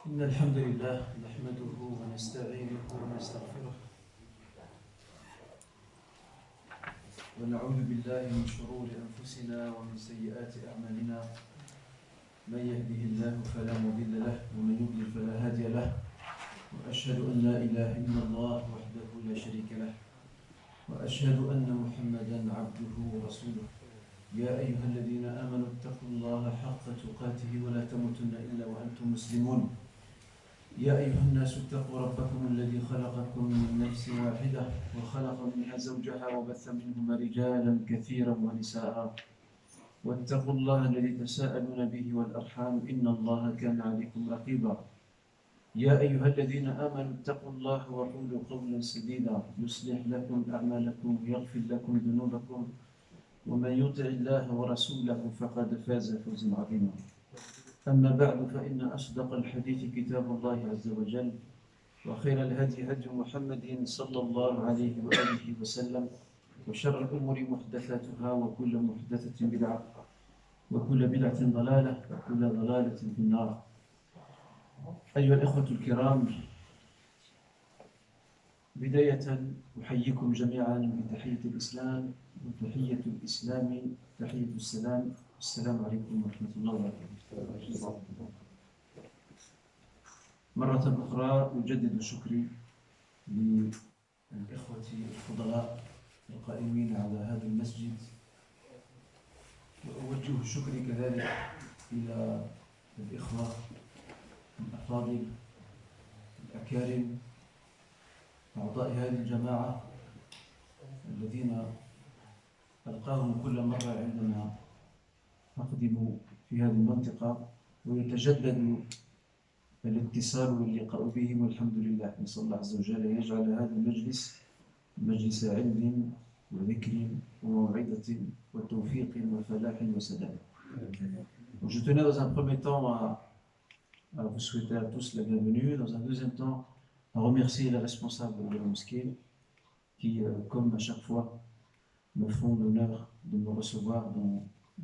إن الحمد لله نحمده ونستعينه ونستغفره ونعوذ بالله من شرور أنفسنا ومن سيئات أعمالنا. من يهده الله فلا مضل له ومن يضلل فلا هادي له، وأشهد أن لا إله إلا الله وحده لا شريك له، وأشهد أن محمدا عبده ورسوله. يا أيها الذين آمنوا اتقوا الله حق تقاته ولا تموتن إلا وأنتم مسلمون. يا أيها الناس اتقوا ربكم الذي خلقكم من نفس واحدة وخلق منها زوجها وبث منهما رجالا كثيرا ونساء، واتقوا الله الذي تساءلون به والأرحام إن الله كان عليكم رقيبا. يا أيها الذين آمنوا اتقوا الله وقولوا قولا سديدا يصلح لكم أعمالكم ويغفر لكم ذنوبكم، ومن يطع الله ورسوله فقد فاز فوزا عظيما. أما بعد فإن أصدق الحديث كتاب الله عز وجل، وخير الهدي هدي محمد صلى الله عليه وآله وسلم، وشر الأمور محدثاتها وكل محدثة بدعة وكل بدعة ضلالة وكل ضلالة في النار. أيها الإخوة الكرام، بداية أحييكم جميعا بتحية الإسلام، وتحية الإسلام تحية السلام. السلام عليكم ورحمة الله وبركاته. مرة أخرى أجدد شكري للإخوة الفضلاء القائمين على هذا المسجد، وأوجه شكري كذلك إلى الإخوة الأفاضل الأكارم أعضاء هذه الجماعة الذين ألقاهم كل مرة عندما أقدم في هذه المنطقة، ويتجدد الاتصال واللقاء بهم، والحمد لله. نسأل الله عز وجل أن يجعل هذا المجلس مجلس علم وذكر وموعظة وتوفيق وفلاح وسلام. Je tenais dans un premier temps à vous souhaiter à tous la bienvenue, dans un deuxième temps à remercier les responsables de la mosquée qui, comme à chaque fois, me font l'honneur de me recevoir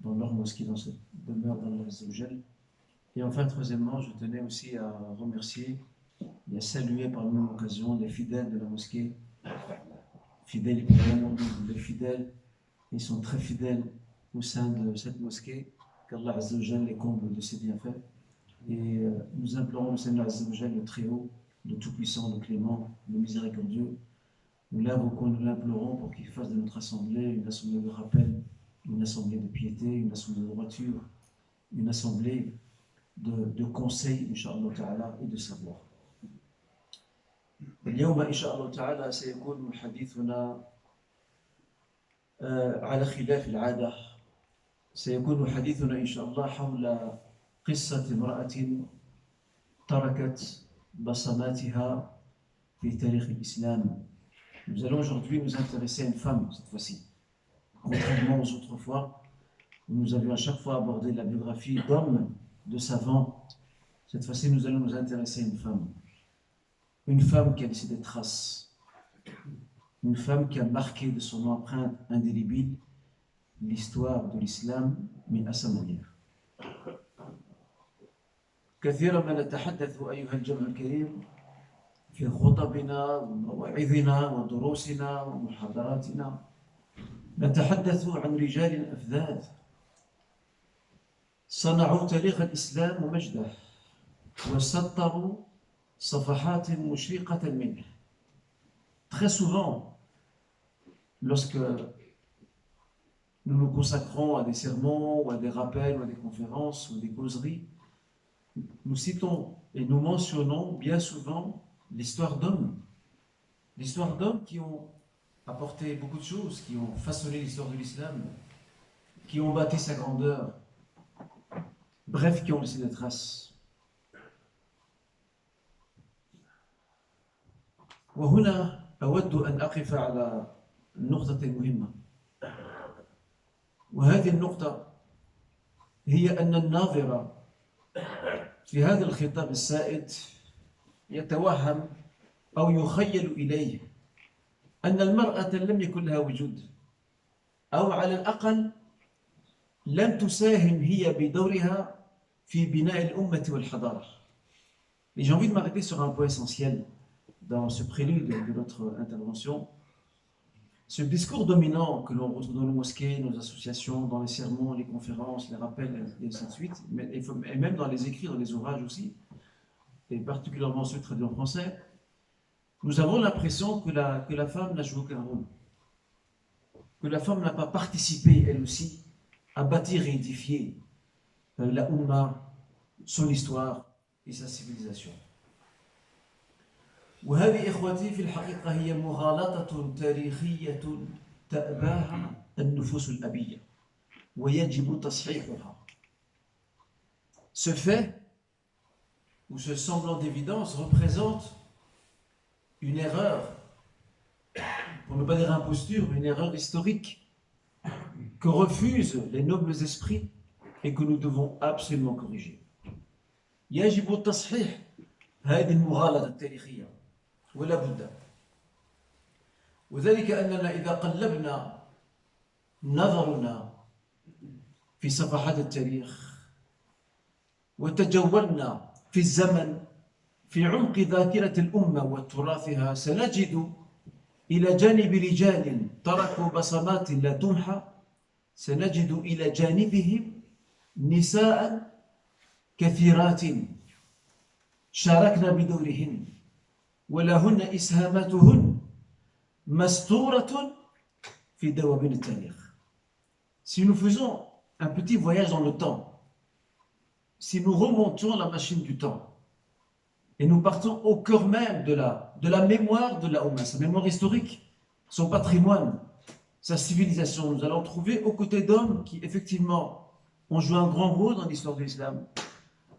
dans leur mosquée, dans cette demeure d'Allah Azza wa Jal. Et enfin, troisièmement, je tenais aussi à remercier et à saluer par la même occasion les fidèles de la mosquée. Fidèles, les fidèles, ils sont très fidèles au sein de cette mosquée, qu'Allah Azza wa Jal les comble de ses bienfaits. Et nous implorons le Seigneur Azza wa Jal, le Très-Haut, le Tout-Puissant, le Clément, le Miséricordieux. Nous l'invoquons, nous l'implorons pour qu'il fasse de notre assemblée une assemblée de rappel, une assemblée de piété, une assemblée de droiture, une assemblée de conseil, Inch'Allah Ta'ala, et de savoir. اليوم إن شاء الله تعالى سيكون حديثنا على خلاف العادة. سيكون حديثنا إن شاء الله حول قصة امرأة تركت بصماتها في تاريخ الإسلام. Nous allons aujourd'hui nous intéresser à une femme cette fois-ci. Contrairement aux autres fois, où nous avions à chaque fois abordé la biographie d'hommes, de savants, cette fois-ci nous allons nous intéresser à une femme. Une femme qui a laissé des traces. Une femme qui a marqué de son empreinte indélébile l'histoire de l'islam, mais à sa manière. كثيرا ما نتحدث أيها الجمع الكريم في خطبنا ومواعظنا ودروسنا ومحاضراتنا، نتحدث عن رجال أفذاذ صنعوا تاريخ الإسلام ومجده، وسطروا صفحات مشرقة منه. Très souvent, lorsque nous nous consacrons à des sermons ou à des rappels ou à des conférences ou des causeries, nous citons et nous mentionnons bien souvent l'histoire d'hommes qui ont apporté beaucoup de choses, qui ont façonné l'histoire de l'islam, qui ont bâti sa grandeur, bref, qui ont laissé des traces. وهنا أود أن أقف على نقطة مهمة، وهذه النقطة هي أن الناظر في هذا الخطاب السائد يتوهم أو يخيل إليه أن المرأة لم يكن لها وجود، أو على الأقل لم تساهم هي بدورها في بناء الأمة والحضارة. Et j'ai envie de m'arrêter sur un point essentiel dans ce prélude de notre intervention. Ce discours dominant que l'on retrouve dans les mosquées, nos associations, dans les sermons, les conférences, les rappels, et ainsi de suite, et même dans les écrits, dans les ouvrages aussi, et particulièrement ceux traduits en français, nous avons l'impression que la femme n'a joué aucun rôle, que la femme n'a pas participé, elle aussi, à bâtir et édifier la Oumma, son histoire et sa civilisation. وهذه إخوتي في الحقيقة هي مغالطة تاريخية تأباها النفوس الأبية ويجب تصحيحها. Ce fait, ou ce semblant d'évidence, représente une erreur, pour ne pas dire imposture, une erreur historique que refusent les nobles esprits et que nous devons absolument corriger. يجب تصحيح هذه المغالطة التاريخية ولا بد. وذلك أننا إذا قلبنا نظرنا في صفحات التاريخ وتجولنا في الزمن في عمق ذاكرة الأمة وتراثها سنجد إلى جانب رجال تركوا بصمات لا تمحى سنجد إلى جانبهم نساء كثيرات شاركنا بدورهن ولهن إسهاماتهن مستورة في دواوين التاريخ. Si nous faisons un petit voyage dans le temps, si nous remontons la machine du temps et nous partons au cœur même de la mémoire de la Oumma, sa mémoire historique, son patrimoine, sa civilisation, nous allons trouver aux côtés d'hommes qui effectivement ont joué un grand rôle dans l'histoire de l'islam,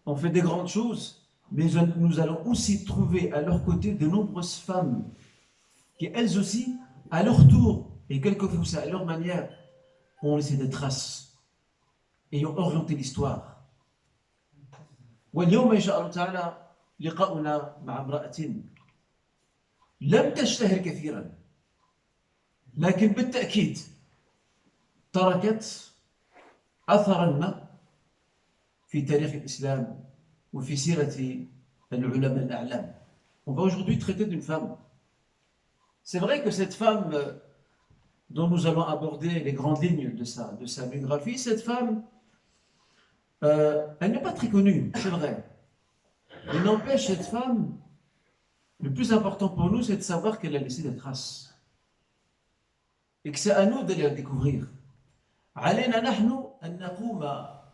ont fait des grandes choses, mais nous allons aussi trouver à leur côté de nombreuses femmes qui elles aussi, à leur tour, et quelquefois à leur manière, ont laissé des traces et ont orienté l'histoire. واليوم إن شاء الله تعالى لقاؤنا مع امرأة لم تشتهر كثيرا لكن بالتأكيد تركت أثرا ما في تاريخ الإسلام وفي سيرة العلماء الأعلام. On va aujourd'hui traiter d'une femme. C'est vrai que cette femme dont nous allons aborder les grandes lignes de sa biographie, cette femme, elle n'est pas très connue, c'est vrai. Mais n'empêche, cette femme, le plus important pour nous, c'est de savoir qu'elle a laissé des traces. Et que c'est à nous d'aller la découvrir. علينا نحن أن نقوم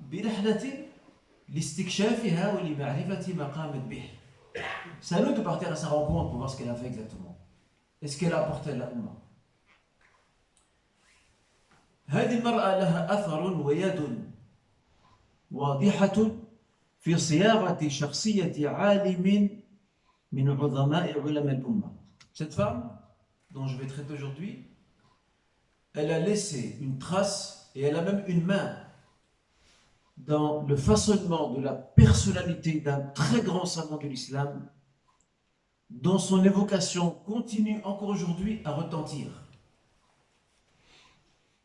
برحلة لاستكشافها ولمعرفة ما قامت به. C'est à nous de partir à sa rencontre pour voir ce qu'elle a fait exactement. Et ce qu'elle a apporté à la Oumma. هذه المرأة لها أثر ويد واضحة في صياغة شخصية عالم من عظماء علماء الأمة. Cette femme dont je vais traiter aujourd'hui, elle a laissé une trace et elle a même une main dans le façonnement de la personnalité d'un très grand savant de l'islam dont son évocation continue encore aujourd'hui à retentir.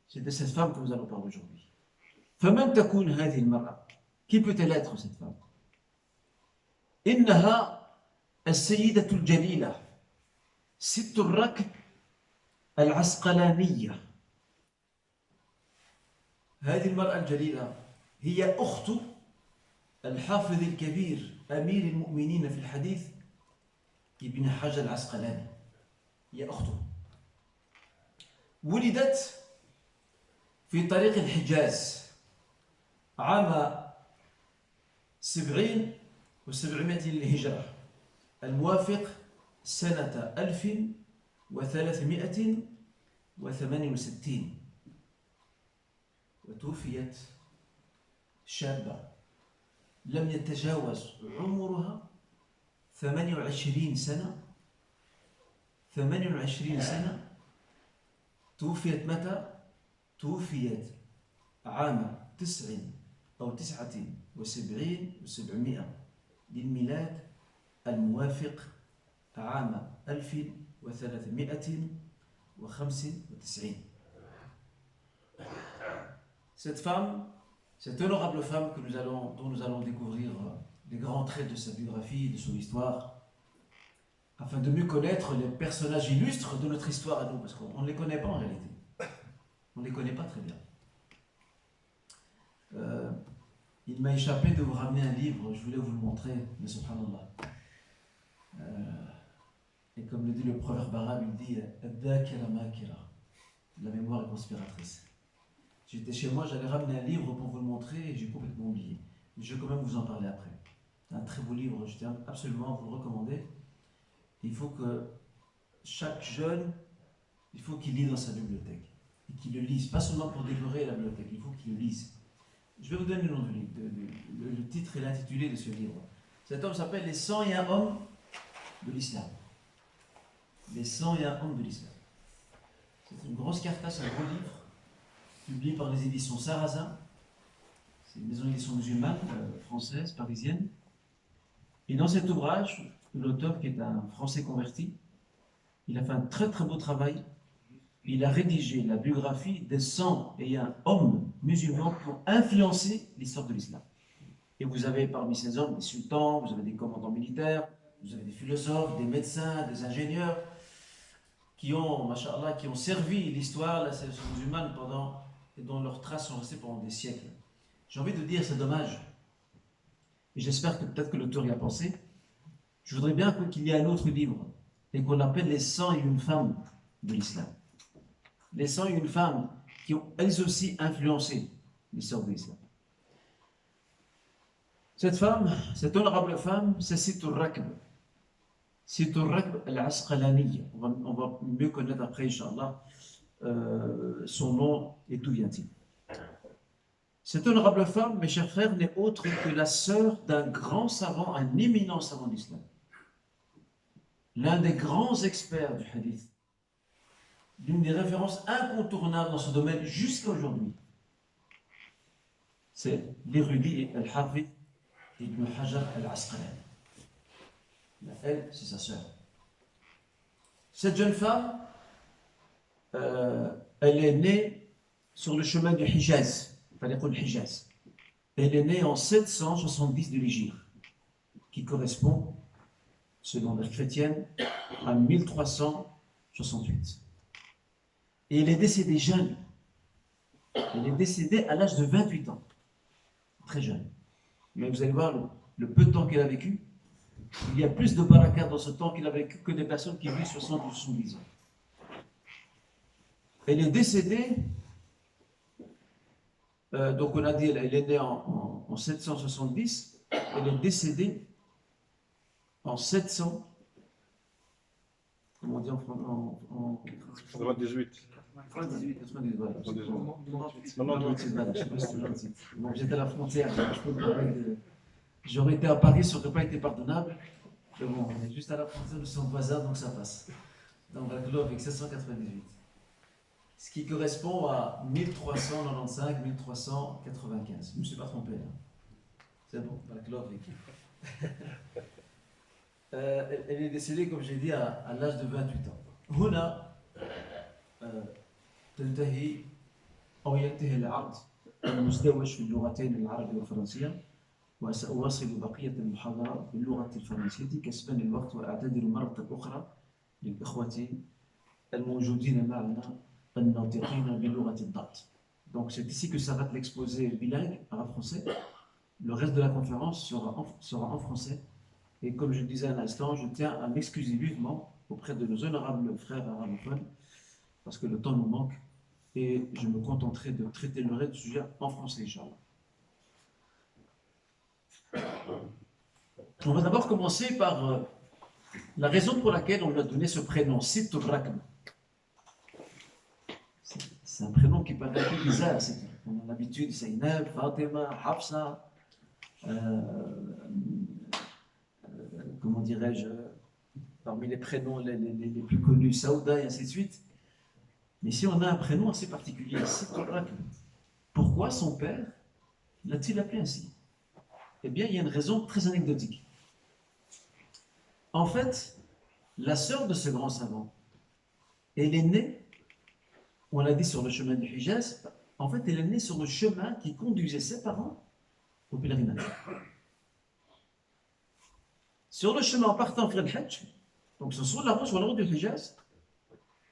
C'est de cette femme que nous allons parler aujourd'hui. فمن تكون هذه المرأة? Qui peut-elle être cette femme? إنها السيدة الجليلة ست الركب العسقلانية. هذه المرأة الجليلة هي أخت الحافظ الكبير أمير المؤمنين في الحديث ابن حجر العسقلاني. هي أخته. ولدت في طريق الحجاز عام 70 و700 للهجرة الموافق سنة 1368 وتوفيت شابة لم يتجاوز عمرها 28 سنة. 28 سنة. توفيت متى؟ توفيت عام 79 و700 للميلاد الموافق عام 1395. Cette femme, cette honorable femme dont nous allons découvrir les grands traits de sa biographie, de son histoire, afin de mieux connaître les personnages illustres de notre histoire à nous, parce qu'on ne les connaît pas en réalité. On ne les connaît pas très bien. Il m'a échappé de vous ramener un livre, je voulais vous le montrer, mais subhanallah. Et comme le dit le proverbe arabe, il dit la mémoire est conspiratrice. J'étais chez moi, j'allais ramener un livre pour vous le montrer et j'ai complètement oublié. Mais je vais quand même vous en parler après. C'est un très beau livre, je tiens absolument à vous le recommander. Il faut que chaque jeune, il faut qu'il lise dans sa bibliothèque. Et qu'il le lise, pas seulement pour décorer la bibliothèque, il faut qu'il le lise. Je vais vous donner le nom du livre, le titre et l'intitulé de ce livre. Cet homme s'appelle Les 101 hommes de l'islam. Les 101 hommes de l'islam. C'est une grosse cartasse, un gros livre, publié par les éditions Sarrazin. C'est une maison d'édition musulmane, française, parisienne. Et dans cet ouvrage, l'auteur, qui est un Français converti, il a fait un très très beau travail. Il a rédigé la biographie des 101 hommes musulmans qui ont influencé l'histoire de l'islam. Et vous avez parmi ces hommes des sultans, vous avez des commandants militaires, vous avez des philosophes, des médecins, des ingénieurs qui ont, machallah, qui ont servi l'histoire, la civilisation musulmane pendant, et dont leurs traces sont restées pendant des siècles. J'ai envie de dire, c'est dommage. Et j'espère que peut-être que l'auteur y a pensé. Je voudrais bien qu'il y ait un autre livre et qu'on appelle les 101 femmes de l'islam. Les 101 femmes qui ont elles aussi influencé l'histoire de l'islam. Cette femme, cette honorable femme, c'est Situr Rakb. Situr Rakb al-Asqalani. On va mieux connaître après, Inch'Allah, son nom et d'où vient-il. Cette honorable femme, mes chers frères, n'est autre que la sœur d'un grand savant, un éminent savant d'islam. L'un des grands experts du hadith. L'une des références incontournables dans ce domaine jusqu'à aujourd'hui. C'est l'érudit al-Hafid Ibn Hajar al-Asqalani. Elle, c'est sa sœur. Cette jeune femme, elle est née sur le chemin du Hijaz. Elle est née en 770 de l'Hégire, qui correspond, selon l'ère chrétienne, à 1368. Et elle est décédée jeune. Elle est décédée à l'âge de 28 ans. Très jeune. Mais vous allez voir le peu de temps qu'elle a vécu. Il y a plus de barakat dans ce temps qu'il a vécu que des personnes qui vivent 60 ou 70 ans. Elle est décédée, donc on a dit, elle est née en 770, elle est décédée en 700, comment on dit en 98. 98, voilà. 98. Voilà, je sais pas si c'est 98. Bon, j'étais à la frontière, j'aurais été à Paris, ça n'aurait pas été pardonnable. Mais bon, on est juste à la frontière, nous sommes voisins, donc ça passe. Donc la globe avec 798. Ce qui correspond à 1395, 1395. Je ne me suis pas trompé. Hein. C'est bon, la globe avec. Elle est décédée, comme j'ai dit, à l'âge de 28 ans. هنا تنتهي أو ينتهي العرض المزدوج في اللغتين العربية والفرنسية وسأواصل بقية المحاضرة باللغة الفرنسية كسبا الوقت وأعتذر مرة أخرى للإخوة الموجودين معنا الناطقين بلغة الضاد. Donc c'est ici que s'arrête l'exposé bilingue arabe-français. Le reste de la conférence sera en français. Et comme je le disais à l'instant, je tiens à m'excuser vivement auprès de nos honorables frères arabophones parce que le temps nous manque et je me contenterai de traiter le reste du sujet en français, Inch'Allah. On va d'abord commencer par la raison pour laquelle on lui a donné ce prénom, Situr Rakb. C'est un prénom qui paraît un peu bizarre. On a l'habitude, Zainab, Fatima, Hafsa, comment dirais-je, parmi les prénoms les plus connus, Saouda et ainsi de suite. Mais ici, on a un prénom assez particulier, Situr Rakb. Pourquoi son père l'a-t-il appelé ainsi? Eh bien, il y a une raison très anecdotique. En fait, la sœur de ce grand savant, elle est née, on l'a dit, sur le chemin du Hijaz. En fait, elle est née sur le chemin qui conduisait ses parents au pèlerinage. Sur le chemin en partant faire le Hajj, donc sur la route du Hijaz,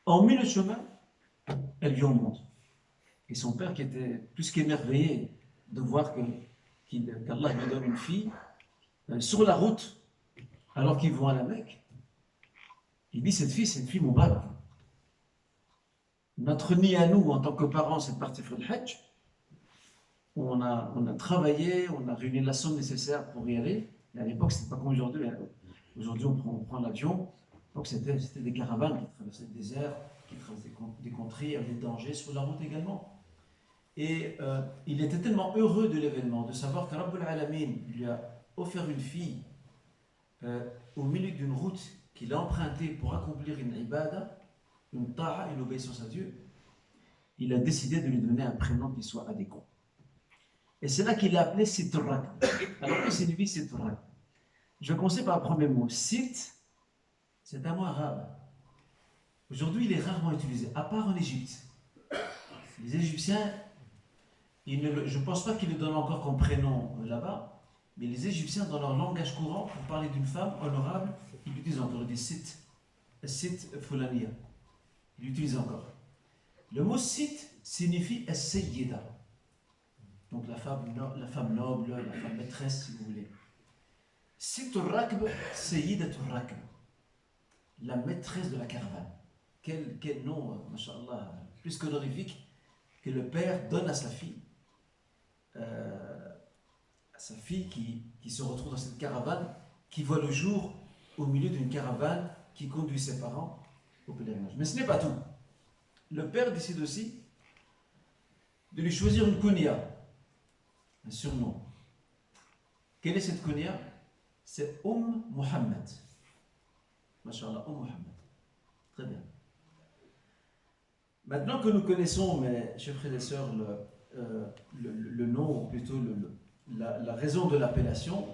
en milieu de chemin, elle vit au monde. Et son père, qui était plus qu'émerveillé de voir qu'Allah lui donne une fille, sur la route, alors qu'ils vont à la Mecque, il dit cette fille, c'est une fille Moubarak. Notre nid à nous, en tant que parents, c'est de partir faire le Hajj. On a travaillé, on a réuni la somme nécessaire pour y aller. Et à l'époque, c'était pas comme aujourd'hui. Aujourd'hui, on prend l'avion. Donc, c'était des caravanes qui traversaient le désert, qui traversaient des contrées, il y avait des dangers sur la route également. Et il était tellement heureux de l'événement, de savoir que Rabbul Alamin lui a offert une fille au milieu d'une route qu'il a empruntée pour accomplir une ibada, une ta'a, une obéissance à Dieu. Il a décidé de lui donner un prénom qui soit adéquat. Et c'est là qu'il l'a appelé Siturrak. Alors que signifie Siturrak? Je vais commencer par le premier mot. Sit, c'est un mot arabe. Aujourd'hui, il est rarement utilisé, à part en Égypte. Les Égyptiens, je ne pense pas qu'ils le donnent encore comme prénom là-bas, mais les Égyptiens, dans leur langage courant, pour parler d'une femme honorable, ils l'utilisent encore. Ils disent Sit Fulaniya. Ils l'utilisent encore. Le mot Sit signifie As-Sayyida. Donc la femme noble, la femme maîtresse, si vous voulez. Situr Rakb, Sayyidatur Rakb. La maîtresse de la caravane. Quel nom, masha'Allah, plus qu'honorifique, que le père donne à sa fille. Qui se retrouve dans cette caravane, qui voit le jour au milieu d'une caravane qui conduit ses parents au pèlerinage. Mais ce n'est pas tout. Le père décide aussi de lui choisir une kunya, un surnom. Quelle est cette kunya? C'est Muhammad. Masha'Allah, Muhammad. Très bien. Maintenant que nous connaissons, mes chers frères et sœurs, le nom, ou plutôt la raison de l'appellation,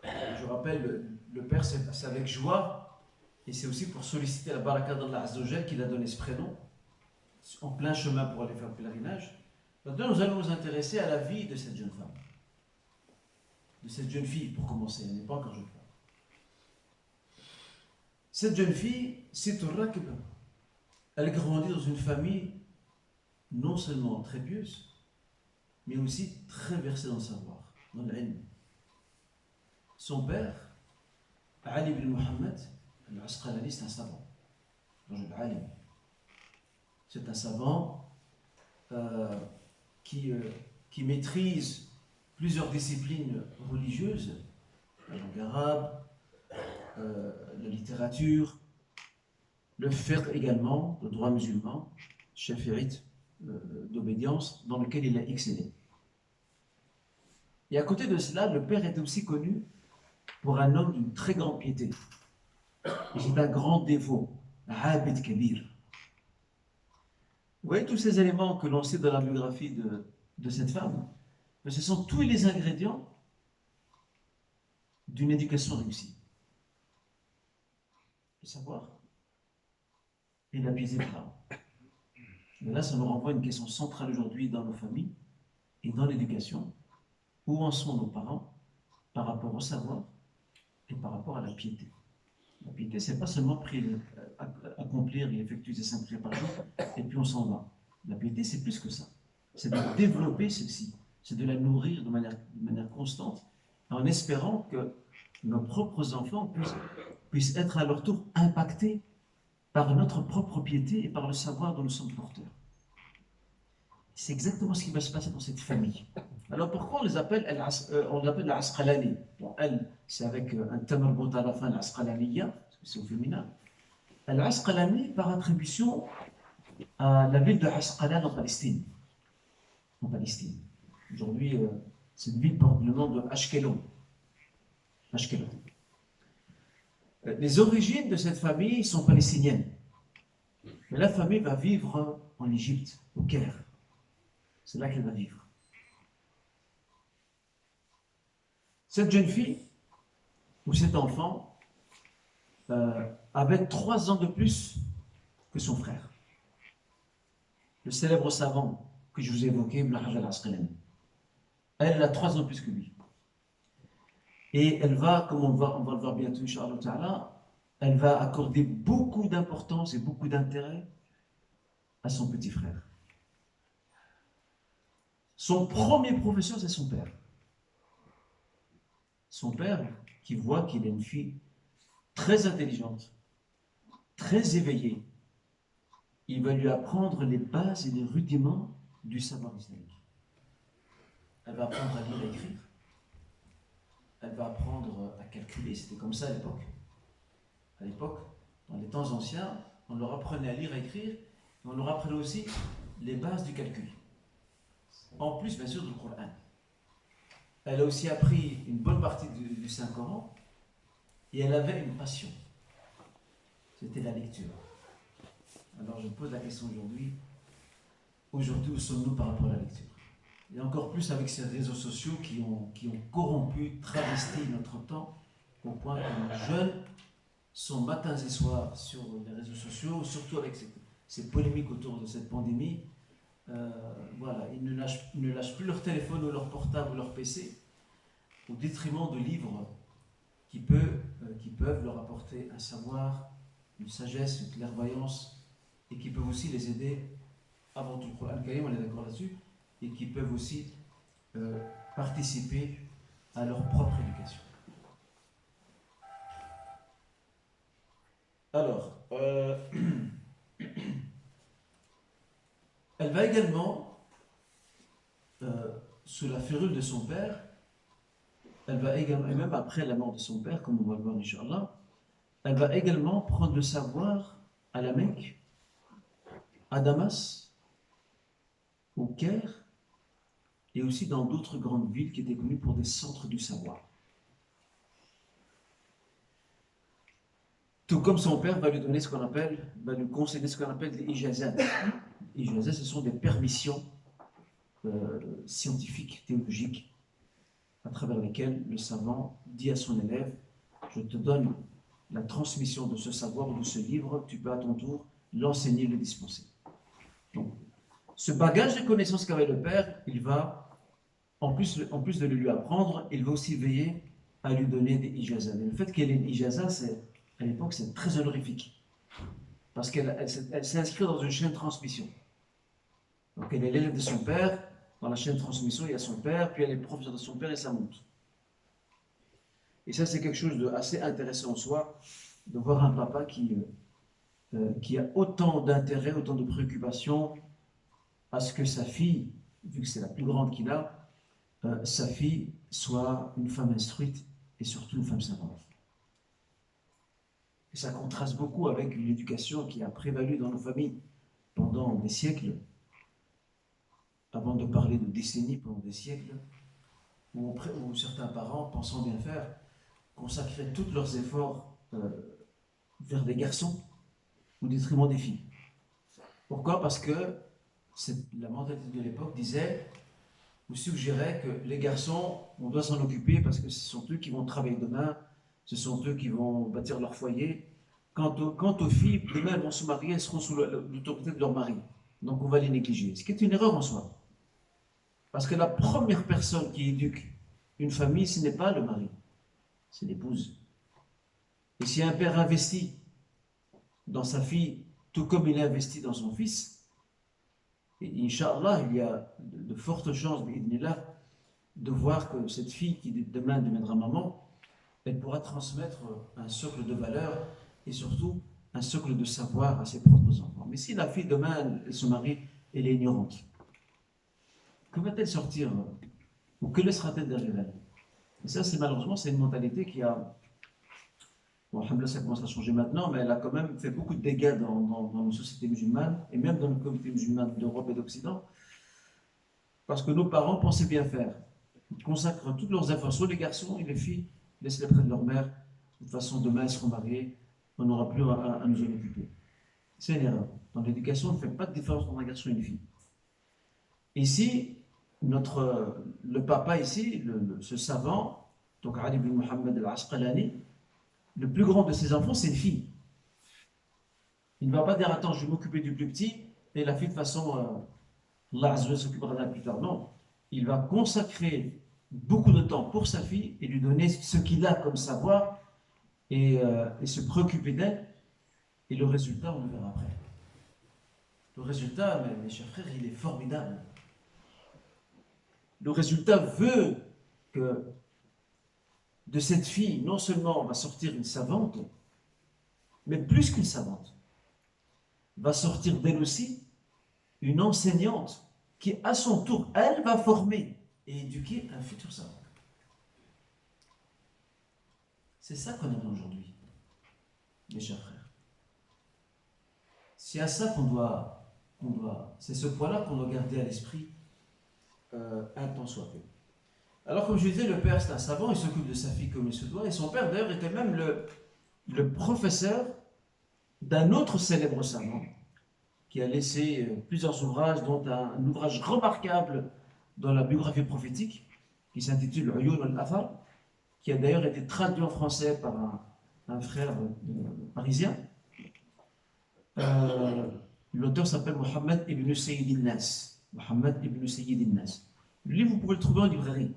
je rappelle, le père, c'est avec joie, et c'est aussi pour solliciter la baraka d'Allah Azza wa Jal qu'il a donné ce prénom, en plein chemin pour aller faire le pèlerinage. Maintenant, nous allons nous intéresser à la vie de cette jeune femme. De cette jeune fille, pour commencer, elle n'est pas encore jeune femme. Cette jeune fille, c'est un rakb. Elle grandit dans une famille non seulement très pieuse, mais aussi très versée dans le savoir, dans l'ilm. Son père, Ali ibn Muhammad al-Asqalani, c'est un savant. C'est un savant qui maîtrise plusieurs disciplines religieuses, la langue arabe, la littérature, le fiqh également, le droit musulman, shafi'ite d'obédience, dans lequel il a excellé. Et à côté de cela, le père était aussi connu pour un homme d'une très grande piété. C'est un grand dévot, Abid Kabir. Vous voyez tous ces éléments que l'on sait dans la biographie de cette femme, mais ce sont tous les ingrédients d'une éducation réussie. Le savoir et la piété de l'âme. Mais là, ça nous renvoie à une question centrale aujourd'hui dans nos familles et dans l'éducation. Où en sont nos parents par rapport au savoir et par rapport à la piété? La piété, c'est pas seulement accomplir et effectuer ses 5 prières par jour et puis on s'en va. La piété, c'est plus que ça. C'est de développer celle-ci. C'est de la nourrir de manière constante en espérant que nos propres enfants puissent être à leur tour impactés par notre propre piété et par le savoir dont nous sommes porteurs. C'est exactement ce qui va se passer dans cette famille. Alors pourquoi on les appelle l'Asqalani? Bon, elle, c'est avec un tamarbout à la fin, l'Asqalaniya, parce que c'est au féminin. L'Asqalani par attribution à la ville de Asqalan en Palestine. En Palestine. Aujourd'hui, cette ville porte le nom de Ashkelon. Ashkelon. Les origines de cette famille sont palestiniennes. Mais la famille va vivre en Égypte, au Caire. C'est là qu'elle va vivre. Cette jeune fille, ou cet enfant, avait 3 ans de plus que son frère. Le célèbre savant que je vous ai évoqué, Ibn Hajar al-Asqalani. Elle a 3 ans de plus que lui. Et elle va, comme on va le voir bientôt, Inch'Allah Ta'ala, elle va accorder beaucoup d'importance et beaucoup d'intérêt à son petit frère. Son premier professeur, c'est son père. Son père, qui voit qu'il est une fille très intelligente, très éveillée, il va lui apprendre les bases et les rudiments du savoir islamique. Elle va apprendre à lire et écrire. Elle va apprendre à calculer. C'était comme ça à l'époque. À l'époque, dans les temps anciens, on leur apprenait à lire et écrire, et on leur apprenait aussi les bases du calcul. En plus, bien sûr, du Coran. Elle a aussi appris une bonne partie du Saint-Coran, et elle avait une passion. C'était la lecture. Alors je pose la question aujourd'hui, où sommes-nous par rapport à la lecture? Et encore plus avec ces réseaux sociaux qui ont corrompu, travesti notre temps, au point que nos jeunes sont matins et soirs sur les réseaux sociaux, surtout avec ces polémiques autour de cette pandémie. Voilà, ils ne lâchent plus leur téléphone ou leur portable ou leur PC, au détriment de livres qui peuvent leur apporter un savoir, une sagesse, une clairvoyance, et qui peuvent aussi les aider, avant tout le Coran Karim, on est d'accord là-dessus, et qui peuvent aussi participer à leur propre éducation. Alors, elle va également, sous la férule de son père, elle va également, et même après la mort de son père, comme on va le voir, Inch'Allah, elle va également prendre le savoir à la Mecque, à Damas, au Caire, et aussi dans d'autres grandes villes qui étaient connues pour des centres du savoir. Tout comme son père va lui donner va lui concéder ce qu'on appelle des ijazat. Ijazat, ce sont des permissions scientifiques, théologiques, à travers lesquelles le savant dit à son élève: je te donne la transmission de ce savoir ou de ce livre, tu peux à ton tour l'enseigner, le dispenser. Donc, ce bagage de connaissances qu'avait le père, il va, en plus de le lui apprendre, il va aussi veiller à lui donner des ijazas. Et le fait qu'elle ait une ijaza, à l'époque, c'est très honorifique. Parce qu'elle s'inscrit dans une chaîne de transmission. Donc elle est l'élève de son père, dans la chaîne de transmission, il y a son père, puis elle est professeur de son père et ça monte. Et ça, c'est quelque chose d'assez intéressant en soi, de voir un papa qui a autant d'intérêt, autant de préoccupations à ce que sa fille, vu que c'est la plus grande qu'il a, sa fille soit une femme instruite et surtout une femme savante. Et ça contraste beaucoup avec une éducation qui a prévalu dans nos familles pendant des siècles, avant de parler de décennies, pendant des siècles, où certains parents, pensant bien faire, consacraient tous leurs efforts vers des garçons au détriment des filles. Pourquoi? Parce que la mentalité de l'époque disait, ou suggérait que les garçons, on doit s'en occuper parce que ce sont eux qui vont travailler demain, ce sont eux qui vont bâtir leur foyer. Quant aux filles, demain elles vont se marier, elles seront sous l'autorité de leur mari. Donc on va les négliger. Ce qui est une erreur en soi. Parce que la première personne qui éduque une famille, ce n'est pas le mari, c'est l'épouse. Et si un père investit dans sa fille, tout comme il investit dans son fils, et Inch'Allah, il y a de fortes chances, de voir que cette fille qui demain deviendra maman, elle pourra transmettre un socle de valeurs et surtout un socle de savoir à ses propres enfants. Mais si la fille demain, elle se marie, elle est ignorante, que va-t-elle sortir ou que laissera-t-elle derrière elle? Et ça, malheureusement, c'est une mentalité qui a... Bon, alhamdoulilah, ça commence à changer maintenant, mais elle a quand même fait beaucoup de dégâts dans nos sociétés musulmanes, et même dans nos communautés musulmanes d'Europe et d'Occident, parce que nos parents pensaient bien faire. Ils consacrent toutes leurs efforts, soit les garçons et les filles, laissent-les près de leur mère. De toute façon, demain, elles seront mariées, on n'aura plus à nous en occuper. C'est une erreur. Dans l'éducation, on ne fait pas de différence entre un garçon et une fille. Ici, le papa ici, ce savant, donc Ali ibn Muhammad al-Asqalani, le plus grand de ses enfants, c'est une fille. Il ne va pas dire: attends, je vais m'occuper du plus petit, et la fille, de toute façon, Allah Azza wa Jalla s'occupera d'elle plus tard. Non. Il va consacrer beaucoup de temps pour sa fille et lui donner ce qu'il a comme savoir et se préoccuper d'elle. Et le résultat, on le verra après. Le résultat, mes chers frères, il est formidable. Le résultat veut que de cette fille, non seulement va sortir une savante, mais plus qu'une savante, va sortir d'elle aussi une enseignante qui, à son tour, elle va former et éduquer un futur savant. C'est ça qu'on a aujourd'hui, mes chers frères. C'est à ça c'est ce point-là qu'on doit garder à l'esprit un temps soit peu. Alors, comme je disais, le père c'est un savant, il s'occupe de sa fille comme il se doit, et son père d'ailleurs était même le professeur d'un autre célèbre savant qui a laissé plusieurs ouvrages, dont un ouvrage remarquable dans la biographie prophétique qui s'intitule Uyun al-Athar, qui a d'ailleurs été traduit en français par un frère parisien. L'auteur s'appelle Mohammed ibn Sayyid al-Nas. Mohammed ibn Sayyid al-Nas. Le livre, vous pouvez le trouver en librairie.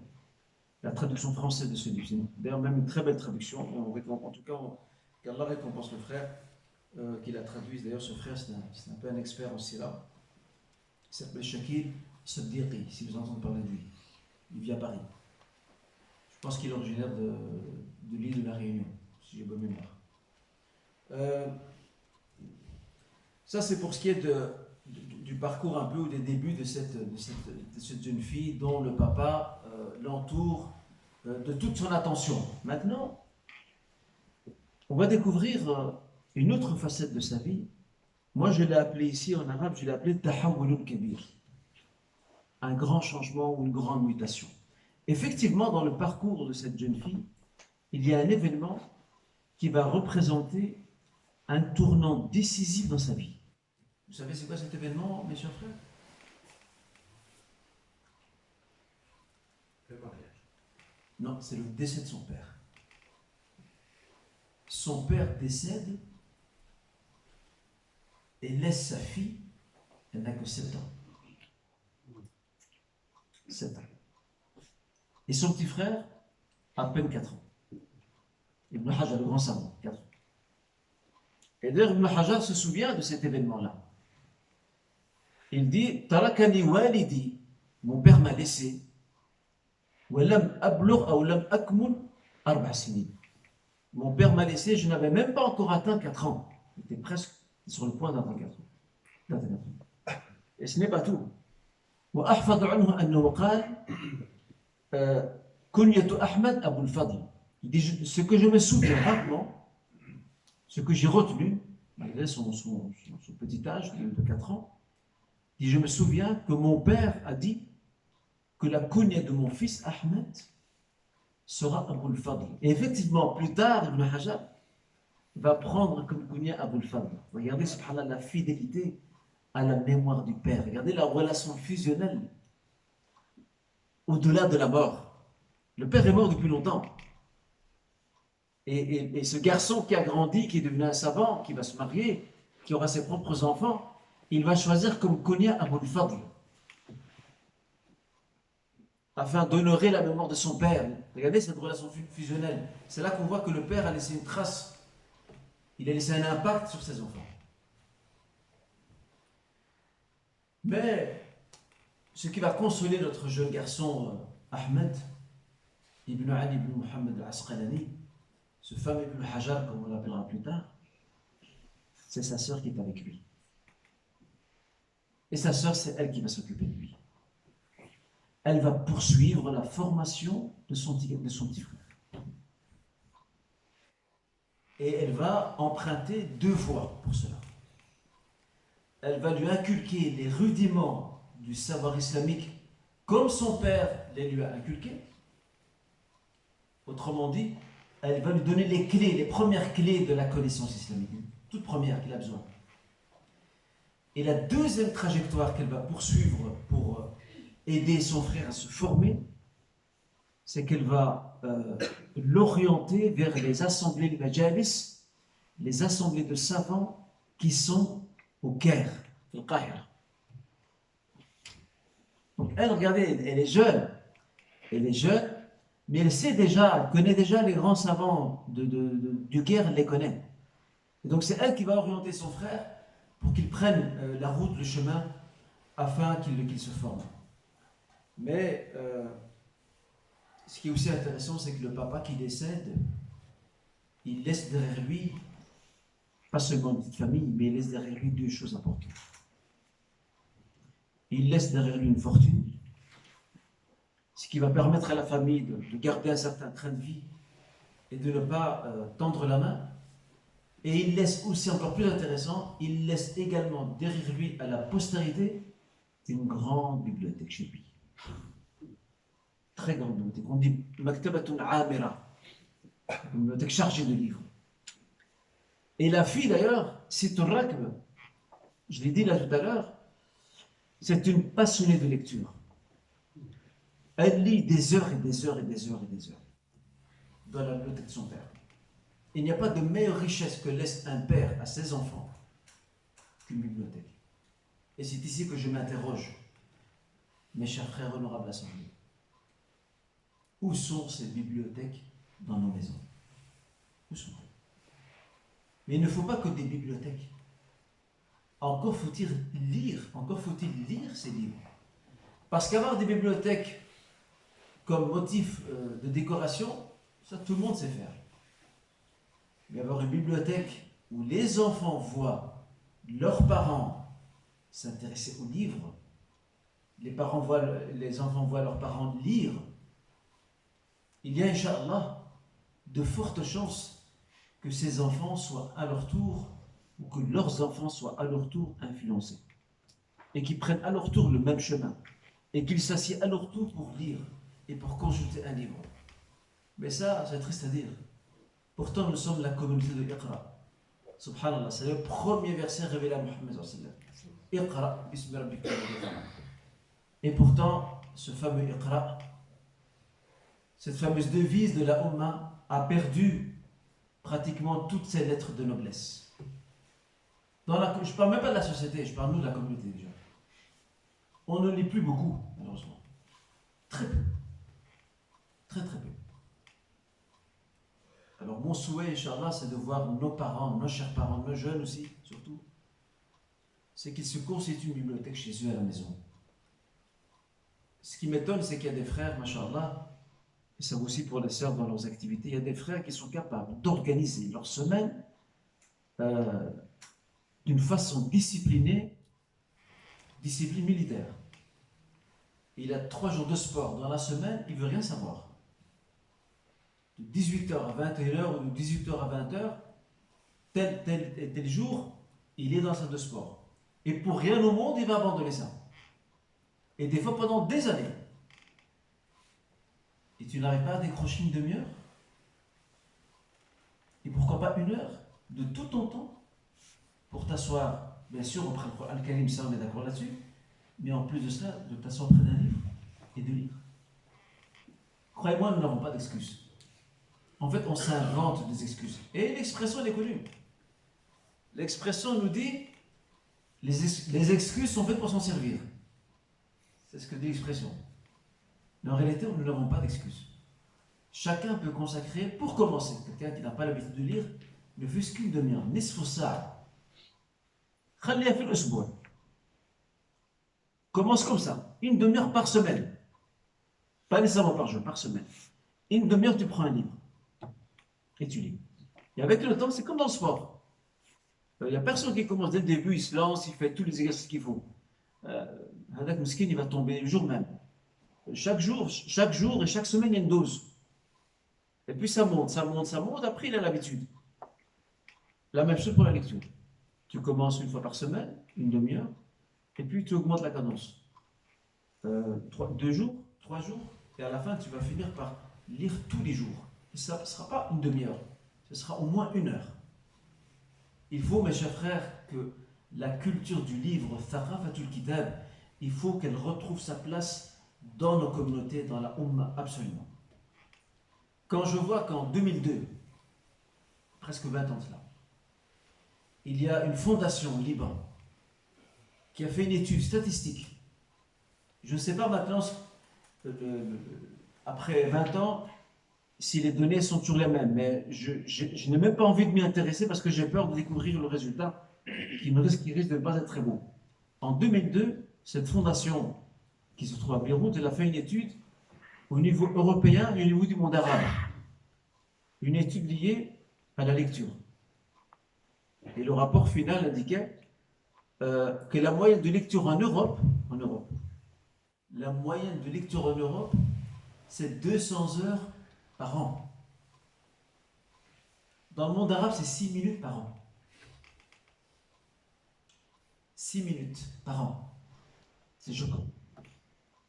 La traduction française de ce livre. C'est d'ailleurs même une très belle traduction. En tout cas, qu'Allah récompense le frère qui l'a traduit. D'ailleurs, ce frère, c'est un peu un expert en sira. Il s'appelle Shakil Saddiqi, si vous entendez parler de lui. Il vit à Paris. Je pense qu'il est originaire de l'île de la Réunion, si j'ai bonne mémoire. Ça, c'est pour ce qui est du parcours un peu ou des débuts de cette jeune fille dont le papa l'entoure de toute son attention. Maintenant, on va découvrir une autre facette de sa vie. Moi, je l'ai appelé ici en arabe, je l'ai appelé Tahawwulun Kabir. Un grand changement ou une grande mutation. Effectivement, dans le parcours de cette jeune fille, il y a un événement qui va représenter un tournant décisif dans sa vie. Vous savez c'est quoi cet événement, mes chers frères? Le mariage. Non, c'est le décès de son père. Son père décède et laisse sa fille, elle n'a que 7 ans. 7 ans. Et son petit frère, à peine 4 ans. Ibn Hajar, le grand savant, 4 ans. Et d'ailleurs, Ibn Hajar se souvient de cet événement-là. Il dit Tarakani walidi, mon père m'a laissé, walam ablugh ou lam akmul 4 sinin. Mon père m'a laissé, je n'avais même pas encore atteint 4 ans. J'étais presque sur le point d'atteindre 4 ans. Et ce n'est pas tout. وأحفظ عنه أنه قال كنية أحمد أبو الفضل. Il dit ce que je me souviens vaguement, ce que j'ai retenu, malgré son petit âge de 4 ans, il dit, je me souviens que mon père a dit que la kunya de mon fils Ahmed sera Abul Fadl. Et effectivement, plus tard, Ibn Hajar va prendre comme kunya Abul Fadl. Regardez, subhanallah, la fidélité à la mémoire du père. Regardez la relation fusionnelle au-delà de la mort. Le père est mort depuis longtemps. Et ce garçon qui a grandi, qui est devenu un savant, qui va se marier, qui aura ses propres enfants, il va choisir comme kunya Abul Fadl, afin d'honorer la mémoire de son père. Regardez cette relation fusionnelle. C'est là qu'on voit que le père a laissé une trace. Il a laissé un impact sur ses enfants. Mais ce qui va consoler notre jeune garçon Ahmed, Ibn Ali ibn Muhammad al-Asqalani, ce fameux Ibn Hajar, comme on l'appellera plus tard, c'est sa sœur qui est avec lui. Et sa sœur, c'est elle qui va s'occuper de lui. Elle va poursuivre la formation de son petit frère. Et elle va emprunter 2 voies pour cela. Elle va lui inculquer les rudiments du savoir islamique comme son père les lui a inculqués. Autrement dit, elle va lui donner les clés, les premières clés de la connaissance islamique, toute première qu'il a besoin. Et la deuxième trajectoire qu'elle va poursuivre pour aider son frère à se former, c'est qu'elle va l'orienter vers les assemblées de majalis, les assemblées de savants qui sont au Caire, au Qahira. Donc elle, regardez, elle est jeune, Elle est jeune, mais elle sait déjà, elle connaît déjà les grands savants du Caire, elle les connaît. Et donc c'est elle qui va orienter son frère pour qu'il prenne la route, le chemin, afin qu'il se forme. Mais ce qui est aussi intéressant, c'est que le papa qui décède, il laisse derrière lui, pas seulement une petite famille, mais il laisse derrière lui deux choses importantes. Il laisse derrière lui une fortune, ce qui va permettre à la famille de garder un certain train de vie et de ne pas tendre la main. Et il laisse aussi, encore plus intéressant, il laisse également derrière lui à la postérité une grande bibliothèque chez lui. Très grande bibliothèque. On dit Maktabatun Amira, une bibliothèque chargée de livres. Et la fille d'ailleurs, Sitt al-Rakb, je l'ai dit là tout à l'heure, c'est une passionnée de lecture. Elle lit des heures et des heures et des heures et des heures dans la bibliothèque de son père. Il n'y a pas de meilleure richesse que laisse un père à ses enfants qu'une bibliothèque. Et c'est ici que je m'interroge, mes chers frères honorables assemblés. Où sont ces bibliothèques dans nos maisons? Où sont-elles? Mais il ne faut pas que des bibliothèques. Encore faut-il lire ces livres. Parce qu'avoir des bibliothèques comme motif de décoration, ça tout le monde sait faire. Mais avoir une bibliothèque où les enfants voient leurs parents s'intéresser aux livres, les enfants voient leurs parents lire, il y a, Inch'Allah, de fortes chances que ces enfants soient à leur tour, ou que leurs enfants soient à leur tour influencés, et qu'ils prennent à leur tour le même chemin, et qu'ils s'assiedent à leur tour pour lire, et pour consulter un livre. Mais ça, c'est triste à dire. Pourtant, nous sommes la communauté de Iqra. Subhanallah, c'est le premier verset révélé à Muhammad sallallahu alayhi wa sallam. Iqra, bismi rabbika alladhi khalaq. Et pourtant, ce fameux Iqra, cette fameuse devise de la Ummah, a perdu pratiquement toutes ses lettres de noblesse. Je ne parle même pas de la société, je parle nous de la communauté déjà. On ne lit plus beaucoup, malheureusement. Très peu. Très très peu. Alors mon souhait, Inch'Allah, c'est de voir nos parents, nos chers parents, nos jeunes aussi, surtout, c'est qu'ils se constituent une bibliothèque chez eux à la maison. Ce qui m'étonne, c'est qu'il y a des frères, Masha'Allah, et ça vaut aussi pour les sœurs dans leurs activités, il y a des frères qui sont capables d'organiser leur semaine d'une façon disciplinée, discipline militaire. Il a 3 jours de sport dans la semaine, il ne veut rien savoir. De 18h à 21h ou de 18h à 20h, tel jour, il est dans la salle de sport. Et pour rien au monde, il va abandonner ça. Et des fois pendant des années. Et tu n'arrives pas à décrocher une demi-heure? Et pourquoi pas 1 heure de tout ton temps pour t'asseoir? Bien sûr, on prend le Coran Al-Karim, ça on est d'accord là-dessus. Mais en plus de cela, de t'asseoir près d'un livre et de lire. Croyez-moi, nous n'avons pas d'excuses. En fait, on s'invente des excuses. Et l'expression, elle est connue. L'expression nous dit les excuses sont faites pour s'en servir. C'est ce que dit l'expression. Mais en réalité, nous n'avons pas d'excuses. Chacun peut consacrer, pour commencer, quelqu'un qui n'a pas l'habitude de lire, ne fût-ce qu'une demi-heure, nisfu sa'a. Khalliha fil usbu'. Commence comme ça, une demi-heure par semaine. Pas nécessairement par jour, par semaine. Une demi-heure, tu prends un livre. Et tu lis. Et avec le temps, c'est comme dans le sport. Il n'y a personne qui commence dès le début, il se lance, il fait tous les exercices qu'il faut. Hadak Miskin, il va tomber le jour même. Chaque jour et chaque semaine, il y a une dose. Et puis ça monte, après il a l'habitude. La même chose pour la lecture. Tu commences 1 fois par semaine, une demi-heure, et puis tu augmentes la cadence. 2 jours, 3 jours, et à la fin, tu vas finir par lire tous les jours. Et ça ne sera pas une demi-heure, ce sera au moins 1 heure. Il faut, mes chers frères, que la culture du livre, Thaqafatul Kitab, il faut qu'elle retrouve sa place dans nos communautés, dans la Ummah, absolument. Quand je vois qu'en 2002, presque 20 ans de cela, il y a une fondation au Liban qui a fait une étude statistique. Je ne sais pas maintenant après 20 ans, si les données sont toujours les mêmes. Mais je n'ai même pas envie de m'y intéresser parce que j'ai peur de découvrir le résultat qui risque de ne pas être très bon. En 2002, cette fondation qui se trouve à Beyrouth, elle a fait une étude au niveau européen et au niveau du monde arabe. Une étude liée à la lecture. Et le rapport final indiquait que la moyenne de lecture en Europe, la moyenne de lecture en Europe, c'est 200 heures par an. Dans le monde arabe, c'est 6 minutes par an. 6 minutes par an. C'est choquant.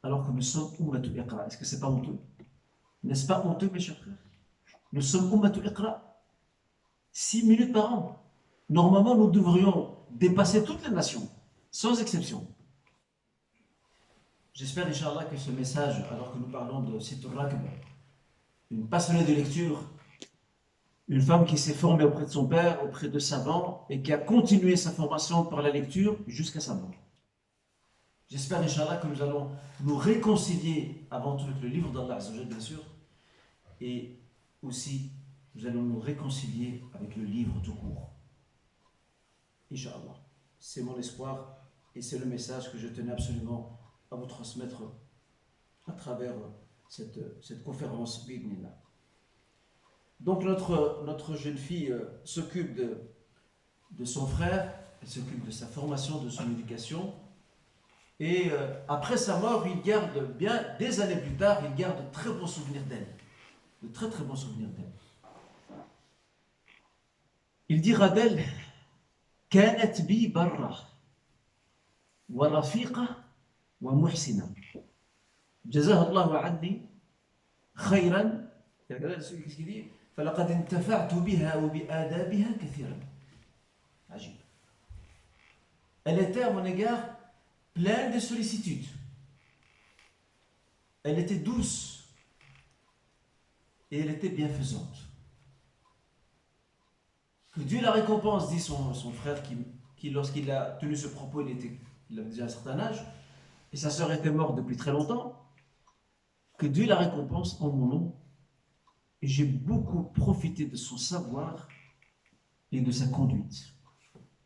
Alors que nous sommes Ummatu Iqra. Est-ce que c'est pas honteux? N'est-ce pas honteux, mes chers frères? Nous sommes Ummatu Iqra. 6 minutes par an. Normalement, nous devrions dépasser toutes les nations, sans exception. J'espère, Inch'Allah, que ce message, alors que nous parlons de Situr Rakb, une passionnée de lecture, une femme qui s'est formée auprès de son père, auprès de savants, et qui a continué sa formation par la lecture jusqu'à sa mort. J'espère, Inch'Allah, que nous allons nous réconcilier avant tout avec le livre d'Allah, bien sûr, et aussi, nous allons nous réconcilier avec le livre tout court. Inch'Allah. C'est mon espoir et c'est le message que je tenais absolument à vous transmettre à travers cette conférence B'idhnillah. Donc notre jeune fille s'occupe de son frère, elle s'occupe de sa formation, de son éducation, et après sa mort, il garde bien, des années plus tard, il garde de très bons souvenirs d'elle, de très très bons souvenirs d'elle. Il dira d'elle: كانت بي برة ورفيقة ومحسنة جزاها الله عني خيرا فلقد انتفعت بها وبآدابها كثيرا. عجيب. Elle était à mon égard pleine de sollicitude. Elle était douce et elle était bienfaisante. Que Dieu la récompense, dit son frère qui lorsqu'il a tenu ce propos, il avait déjà un certain âge, et sa sœur était morte depuis très longtemps. Que Dieu la récompense en mon nom. Et j'ai beaucoup profité de son savoir et de sa conduite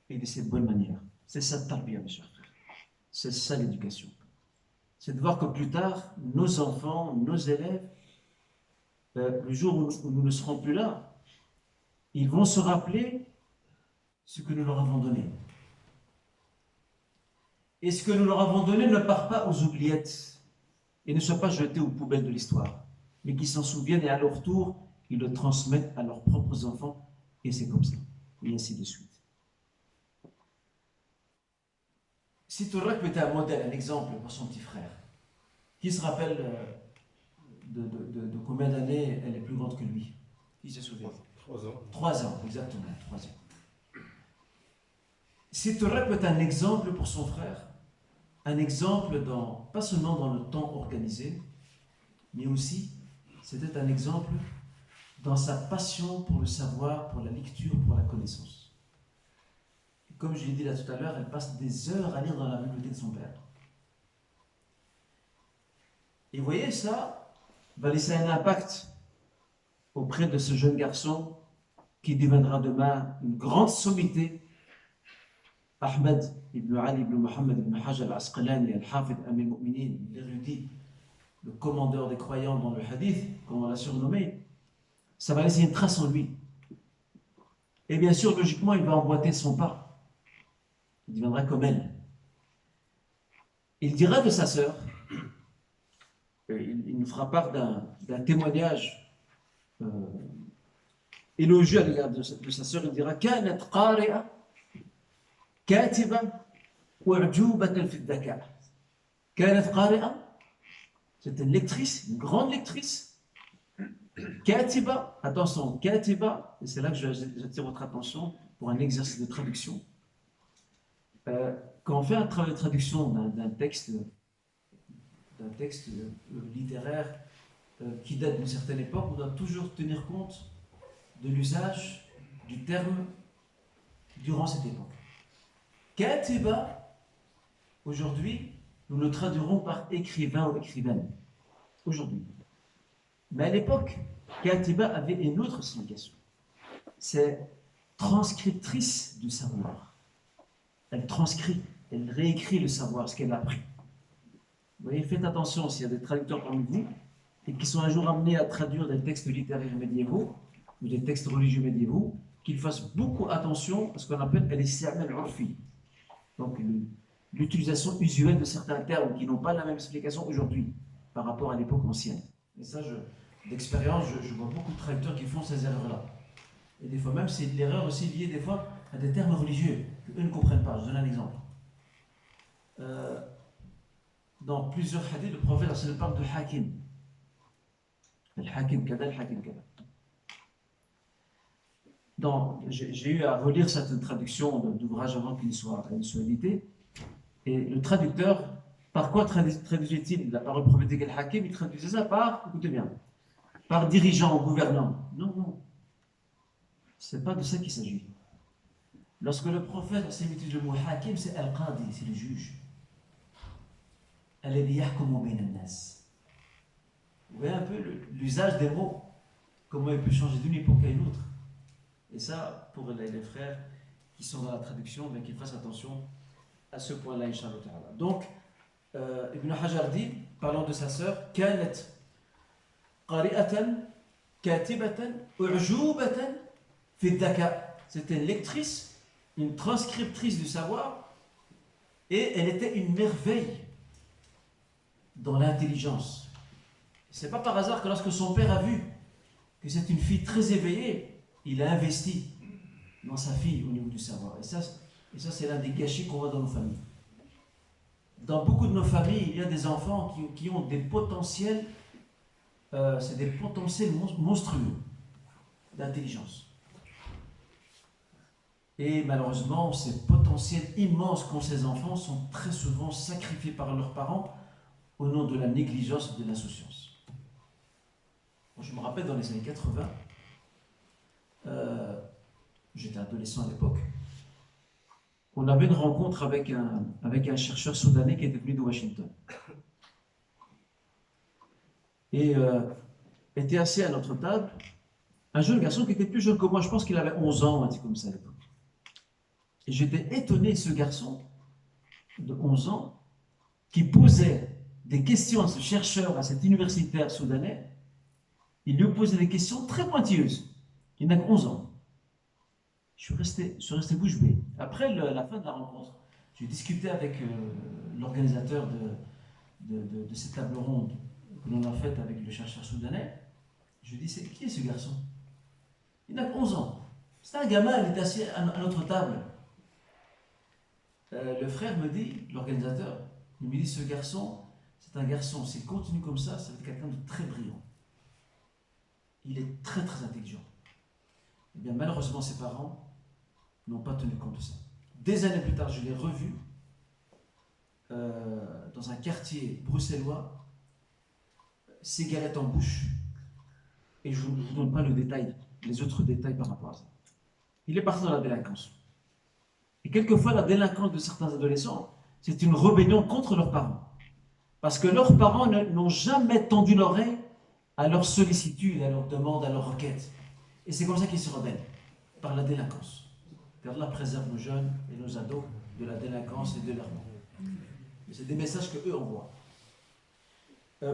et de ses bonnes manières. C'est ça le tarbiya, mes chers frères. C'est ça l'éducation. C'est de voir que plus tard, nos enfants, nos élèves, le jour où nous ne serons plus là, ils vont se rappeler ce que nous leur avons donné. Et ce que nous leur avons donné ne part pas aux oubliettes et ne soit pas jeté aux poubelles de l'histoire, mais qu'ils s'en souviennent et à leur tour, ils le transmettent à leurs propres enfants. Et c'est comme ça. Et ainsi de suite. Situr Rakb était un modèle, un exemple pour son petit frère. Qui se rappelle de combien d'années elle est plus grande que lui? Qui se souvient? 3 ans. 3 ans, exactement, 3 ans. Situr Rakb est un exemple pour son frère, un exemple pas seulement dans le temps organisé, mais aussi, c'était un exemple dans sa passion pour le savoir, pour la lecture, pour la connaissance. Et comme je l'ai dit là tout à l'heure, elle passe des heures à lire dans la bibliothèque de son père. Et vous voyez, ça va laisser un impact auprès de ce jeune garçon qui deviendra demain une grande sommité. Ahmed ibn Ali ibn Muhammad ibn Hajar al-Asqalani, al-Hafid Amir al-Mu'minin, l'érudit, le commandeur des croyants dans le hadith, comme on l'a surnommé, ça va laisser une trace en lui. Et bien sûr, logiquement, il va emboîter son pas. Il deviendra comme elle. Il dira de sa sœur, il nous fera part d'un témoignage élogieux à l'égard de sa sœur. Il dira: كانت قارئة كاتبة وعجوبة في الذكاء. كانت قارئة, c'est une lectrice, une grande lectrice. Katiba, attention, Katiba, et c'est là que j'attire votre attention pour un exercice de traduction. Quand on fait un travail de traduction d'un texte littéraire qui date d'une certaine époque, on doit toujours tenir compte de l'usage du terme durant cette époque. Katiba, aujourd'hui, nous le traduirons par écrivain ou écrivaine. Aujourd'hui. Mais à l'époque, Katiba avait une autre signification. C'est transcriptrice du savoir. Elle transcrit, elle réécrit le savoir, ce qu'elle a appris. Vous voyez, faites attention s'il y a des traducteurs parmi vous et qui sont un jour amenés à traduire des textes littéraires médiévaux ou des textes religieux médiévaux, qu'ils fassent beaucoup attention à ce qu'on appelle al-isti'mal al-urfi. Donc l'utilisation usuelle de certains termes qui n'ont pas la même explication aujourd'hui par rapport à l'époque ancienne. Et ça, d'expérience, je vois beaucoup de traducteurs qui font ces erreurs-là. Et des fois même, c'est l'erreur aussi liée des fois à des termes religieux qu'eux ne comprennent pas. Je donne un exemple. Dans plusieurs hadiths, le prophète parle de hakim. Le hakim kada, le hakim kada. J'ai eu à relire certaines traductions d'ouvrages avant qu'ils soient édités. Et le traducteur, par quoi traduisait-il la parole prophétique al-hakim? Il traduisait ça par, écoutez bien, par dirigeant, gouvernant. Non, non. C'est pas de ça qu'il s'agit. Lorsque le prophète utilise le mot hakim, c'est al-qadi, c'est le juge. Alladhi yahkumu bayna an-nas. Vous voyez un peu l'usage des mots, comment il peut changer d'une époque à une autre. Et ça, pour les frères qui sont dans la traduction, mais qu'ils fassent attention à ce point-là, Inch'Allah. Donc, Ibn Hajar dit, parlant de sa sœur, Kanat qari'atan katibatan u'jubatan fi daka. C'était une lectrice, une transcriptrice du savoir, et elle était une merveille dans l'intelligence. C'est pas par hasard que lorsque son père a vu que c'est une fille très éveillée, il a investi dans sa fille au niveau du savoir. Et ça c'est l'un des gâchis qu'on voit dans nos familles. Dans beaucoup de nos familles, il y a des enfants qui ont des potentiels, c'est des potentiels monstrueux d'intelligence. Et malheureusement, ces potentiels immenses qu'ont ces enfants sont très souvent sacrifiés par leurs parents au nom de la négligence et de l'insouciance. Je me rappelle dans les années 80, j'étais adolescent à l'époque, on avait une rencontre avec un chercheur soudanais qui était venu de Washington. Et était assis à notre table un jeune garçon qui était plus jeune que moi, je pense qu'il avait 11 ans, un truc comme ça à l'époque. Et j'étais étonné, ce garçon de 11 ans, qui posait des questions à ce chercheur, à cet universitaire soudanais. Il lui posait des questions très pointilleuses. Il n'a que 11 ans. Je suis resté bouche bée. Après la fin de la rencontre, j'ai discuté avec l'organisateur de cette table ronde que l'on a faite avec le chercheur soudanais. Je lui ai dit, qui est ce garçon? Il n'a que 11 ans. C'est un gamin, il est assis à notre table. Le frère me dit, l'organisateur, il me dit, ce garçon, c'est un garçon, s'il continue comme ça va être quelqu'un de très brillant. Il est très très intelligent. Eh bien, malheureusement, ses parents n'ont pas tenu compte de ça. Des années plus tard, je l'ai revu dans un quartier bruxellois, cigarette en bouche, et je ne vous donne pas les autres détails par rapport à ça. Il est parti dans la délinquance. Et quelquefois, la délinquance de certains adolescents, c'est une rébellion contre leurs parents. Parce que leurs parents n'ont jamais tendu l'oreille à leur sollicitude, à leurs demandes, à leurs requêtes. Et c'est comme ça qu'ils se rebellent, par la délinquance. Qu'Allah préserve nos jeunes et nos ados de la délinquance et de l'errement. C'est des messages qu'eux envoient.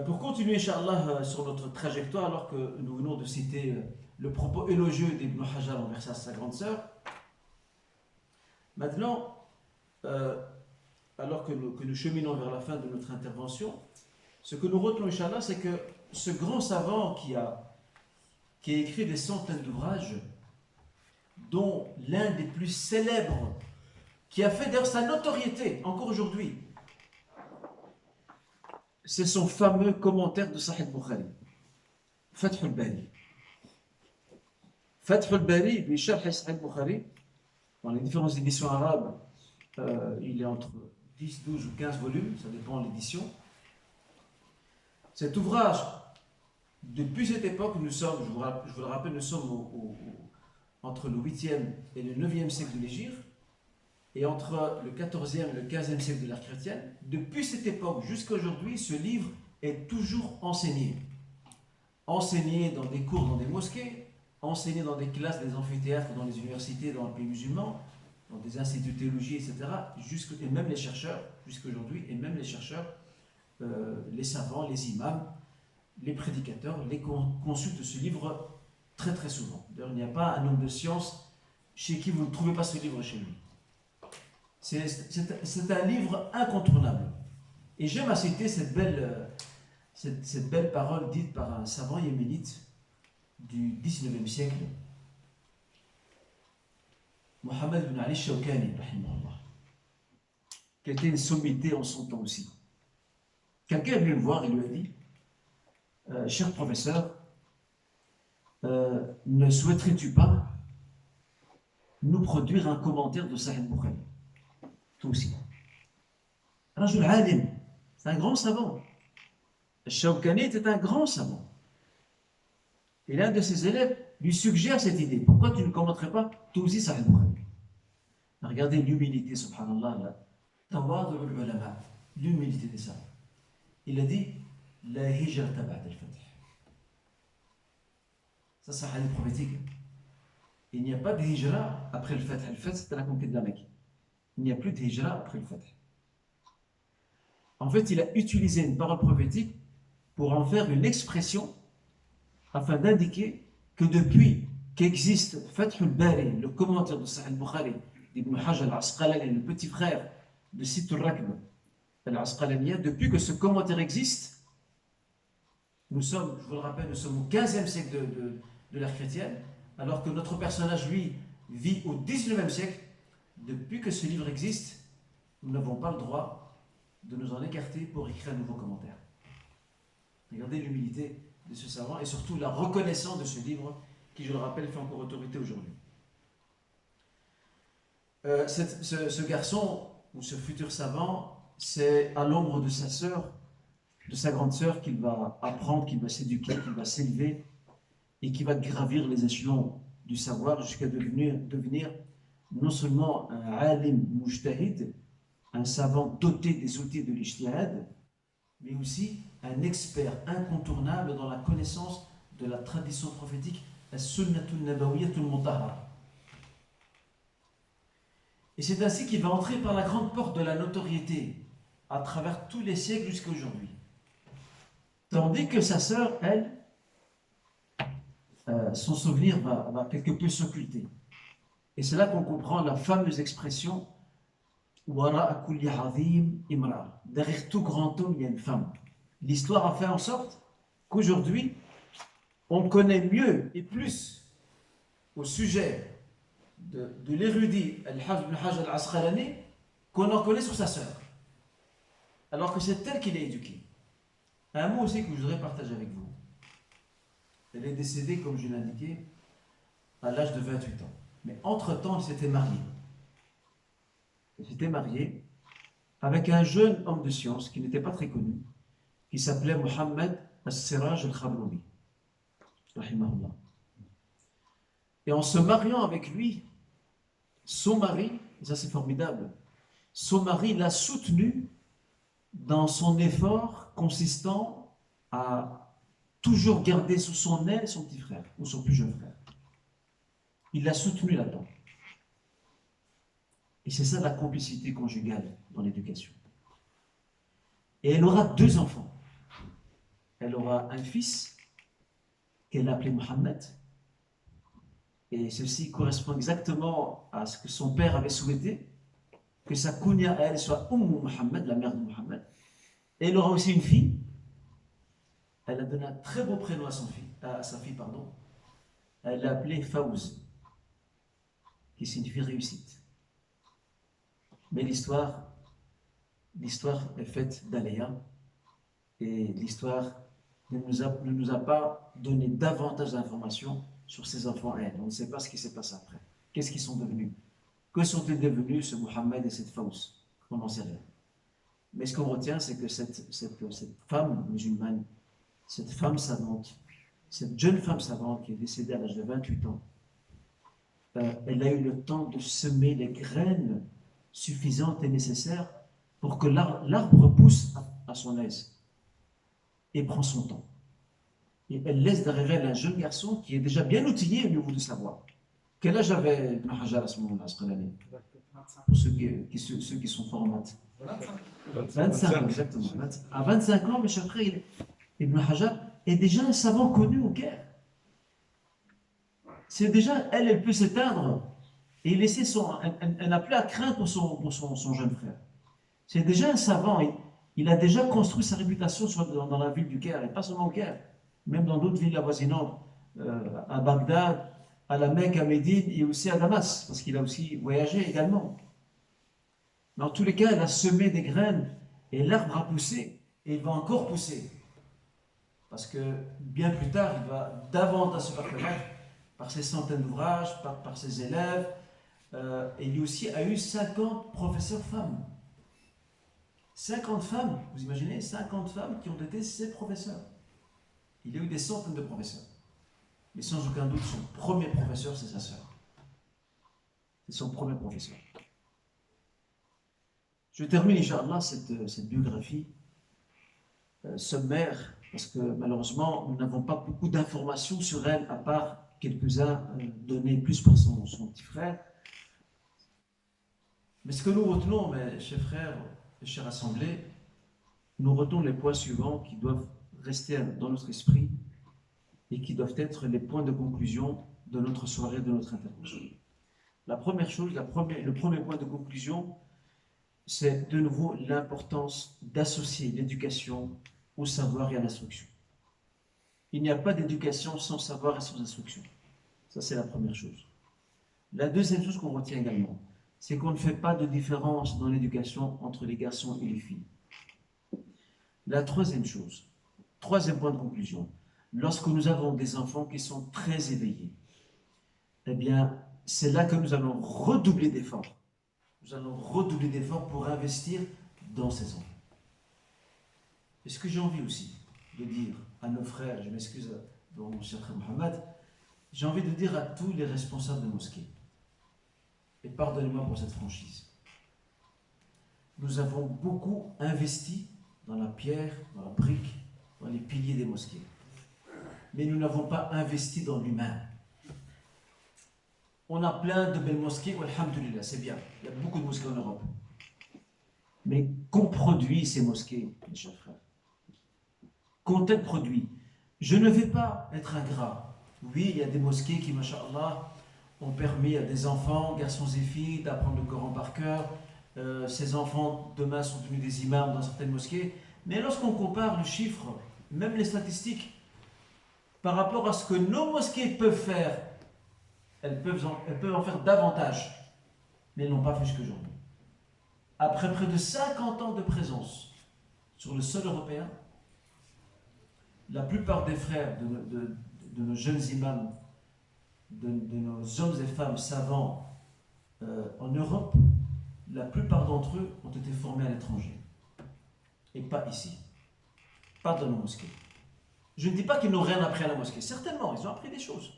Pour continuer, Inch'Allah, sur notre trajectoire, alors que nous venons de citer le propos élogieux d'Ibn Hajar envers sa grande sœur, maintenant, alors que nous cheminons vers la fin de notre intervention, ce que nous retenons, Inch'Allah, c'est que ce grand savant qui a écrit des centaines d'ouvrages, dont l'un des plus célèbres, qui a fait d'ailleurs sa notoriété encore aujourd'hui, c'est son fameux commentaire de Sahih Bukhari, Fath al-Bari. Fath al-Bari, lui, Sharh Sahih Bukhari, dans les différentes éditions arabes, il est entre 10, 12 ou 15 volumes, ça dépend de l'édition. Cet ouvrage, depuis cette époque, nous sommes, je vous le rappelle, nous sommes entre le 8e et le 9e siècle de l'Hégire, et entre le 14e et le 15e siècle de l'ère chrétienne. Depuis cette époque jusqu'à aujourd'hui, ce livre est toujours enseigné. enseigner dans des cours, dans des mosquées, enseigner dans des classes, des amphithéâtres, dans les universités, dans les pays musulmans, dans des instituts de théologie, etc. Et même les chercheurs, jusqu'aujourd'hui, et même les chercheurs, les savants, les imams, les prédicateurs, consultent ce livre très très souvent. D'ailleurs, il n'y a pas un homme de science chez qui vous ne trouvez pas ce livre chez lui. C'est un livre incontournable. Et j'aime à citer cette belle parole dite par un savant yéménite du 19e siècle, Mohammed ibn Ali Shawkani, qui était une sommité en son temps aussi. Quelqu'un est venu le voir et lui a dit cher professeur, ne souhaiterais-tu pas nous produire un commentaire de Sahih Bukhari? Toi aussi. Rajul Alim, c'est un grand savant. Shawkani était un grand savant. Et l'un de ses élèves lui suggère cette idée. Pourquoi tu ne commenterais pas toi aussi Sahih Bukhari? Regardez l'humilité, subhanallah, l'humilité des savants. Il a dit la hijrata ba'da al-fath. Ça, c'est un hadith prophétique. Il n'y a pas de hijra après le fath. Le fath, c'était la conquête de la Mecque. Il n'y a plus de hijra après le fath. En fait, il a utilisé une parole prophétique pour en faire une expression afin d'indiquer que depuis qu'existe Fath al-Bari, le commentaire de Sahih al-Bukhari d'Ibn Hajar al-Asqalani, le petit frère de Sitt al-Rakb al-Asqalaniya, depuis que ce commentaire existe, nous sommes, je vous le rappelle, nous sommes au 15e siècle de l'ère chrétienne, alors que notre personnage, lui, vit au 19e siècle. Depuis que ce livre existe, nous n'avons pas le droit de nous en écarter pour écrire un nouveau commentaire. Regardez l'humilité de ce savant et surtout la reconnaissance de ce livre qui, je le rappelle, fait encore autorité aujourd'hui. Ce garçon ou ce futur savant, c'est à l'ombre de sa sœur, de sa grande sœur, qu'il va apprendre, qu'il va s'éduquer, qu'il va s'élever et qui va gravir les échelons du savoir jusqu'à devenir non seulement un alim mujtahid, un savant doté des outils de l'ijtihad, mais aussi un expert incontournable dans la connaissance de la tradition prophétique, as-sunnatul nabawiyyatul mutahhara. Et c'est ainsi qu'il va entrer par la grande porte de la notoriété à travers tous les siècles jusqu'à aujourd'hui. Tandis que sa sœur, elle, son souvenir va quelque peu s'occulter. Et c'est là qu'on comprend la fameuse expression Wara'a kulli azim imra. Derrière tout grand homme, il y a une femme. L'histoire a fait en sorte qu'aujourd'hui, on connaît mieux et plus au sujet de l'érudit Al-Hajj ibn Hajar al-Asqalani qu'on en connaît sur sa sœur. Alors que c'est elle qui l'a éduquée. Un mot aussi que je voudrais partager avec vous. Elle est décédée, comme je l'ai indiqué, à l'âge de 28 ans. Mais entre-temps, elle s'était mariée. Elle s'était mariée avec un jeune homme de science qui n'était pas très connu, qui s'appelait Mohammed As-Siraj al-Khamrouni. Rahimahullah. Et en se mariant avec lui, son mari, et ça c'est formidable, son mari l'a soutenu dans son effort consistant à toujours garder sous son aile son petit frère, ou son plus jeune frère. Il l'a soutenu là-dedans. Et c'est ça la complicité conjugale dans l'éducation. Et elle aura 2 enfants. Elle aura un fils qu'elle a appelé Mohammed. Et ceci correspond exactement à ce que son père avait souhaité, que sa kunya à elle soit Mohammed, la mère de Mohammed. Et elle aura aussi une fille. Elle a donné un très beau prénom à sa fille. Elle l'a appelée Fawz, qui signifie réussite. Mais l'histoire est faite d'aléas et l'histoire ne nous a pas donné davantage d'informations sur ses enfants et elle. On ne sait pas ce qui s'est passé après. Qu'est-ce qu'ils sont devenus? Que sont-ils devenus, ce Mohammed et cette Fawz? On n'en sait rien. Mais ce qu'on retient, c'est que cette femme musulmane, cette femme savante, cette jeune femme savante qui est décédée à l'âge de 28 ans, elle a eu le temps de semer les graines suffisantes et nécessaires pour que l'arbre pousse à son aise et prend son temps. Et elle laisse derrière elle un jeune garçon qui est déjà bien outillé au niveau du savoir. Quel âge avait Ibn Hajar à ce moment-là, à ce année? Pour ceux qui sont forts en maths. 25 ans, exactement. À 25 ans, mes chers frères, Ibn Hajar est déjà un savant connu au Caire. C'est déjà, elle peut s'éteindre et laisser elle n'a plus à craindre pour son jeune frère. C'est déjà un savant, il a déjà construit sa réputation dans la ville du Caire, et pas seulement au Caire, même dans d'autres villes avoisinantes, à Bagdad, à la Mecque, à Médine et aussi à Damas, parce qu'il a aussi voyagé également. Dans tous les cas, elle a semé des graines et l'arbre a poussé et il va encore pousser. Parce que bien plus tard, il va davantage se faire connaître par ses centaines d'ouvrages, par ses élèves. Et lui aussi a eu 50 professeurs femmes. 50 femmes, vous imaginez, 50 femmes qui ont été ses professeurs. Il a eu des centaines de professeurs. Mais sans aucun doute, son premier professeur, c'est sa sœur. C'est son premier professeur. Je termine, Inch'Allah, cette biographie sommaire, parce que malheureusement, nous n'avons pas beaucoup d'informations sur elle, à part quelques-uns donnés plus par son petit frère. Mais ce que nous retenons, mes chers frères et chers assemblées, nous retenons les points suivants qui doivent rester dans notre esprit et qui doivent être les points de conclusion de notre soirée, de notre intervention. La première chose, le premier point de conclusion, c'est de nouveau l'importance d'associer l'éducation au savoir et à l'instruction. Il n'y a pas d'éducation sans savoir et sans instruction. Ça, c'est la première chose. La deuxième chose qu'on retient également, c'est qu'on ne fait pas de différence dans l'éducation entre les garçons et les filles. La troisième chose, troisième point de conclusion, lorsque nous avons des enfants qui sont très éveillés, eh bien, c'est là que nous allons redoubler d'efforts. Nous allons redoubler d'efforts pour investir dans ces enfants. Et ce que j'ai envie aussi de dire à nos frères, je m'excuse devant mon cher frère Mohamed, j'ai envie de dire à tous les responsables de mosquées, et pardonnez-moi pour cette franchise, nous avons beaucoup investi dans la pierre, dans la brique, dans les piliers des mosquées. Mais nous n'avons pas investi dans l'humain. On a plein de belles mosquées, alhamdoulilah, c'est bien. Il y a beaucoup de mosquées en Europe. Mais qu'ont produit ces mosquées, mes chers frères? Qu'ont-elles produit? Je ne vais pas être ingrat. Oui, il y a des mosquées qui, masha'Allah, ont permis à des enfants, garçons et filles, d'apprendre le Coran par cœur. Ces enfants, demain, sont devenus des imams dans certaines mosquées. Mais lorsqu'on compare le chiffre, même les statistiques, par rapport à ce que nos mosquées peuvent faire, elles peuvent en faire davantage, mais elles n'ont pas fait jusqu'aujourd'hui. Après près de 50 ans de présence sur le sol européen, la plupart des frères de nos jeunes imams, de nos hommes et femmes savants en Europe, la plupart d'entre eux ont été formés à l'étranger. Et pas ici. Pas dans nos mosquées. Je ne dis pas qu'ils n'ont rien appris à la mosquée. Certainement, ils ont appris des choses.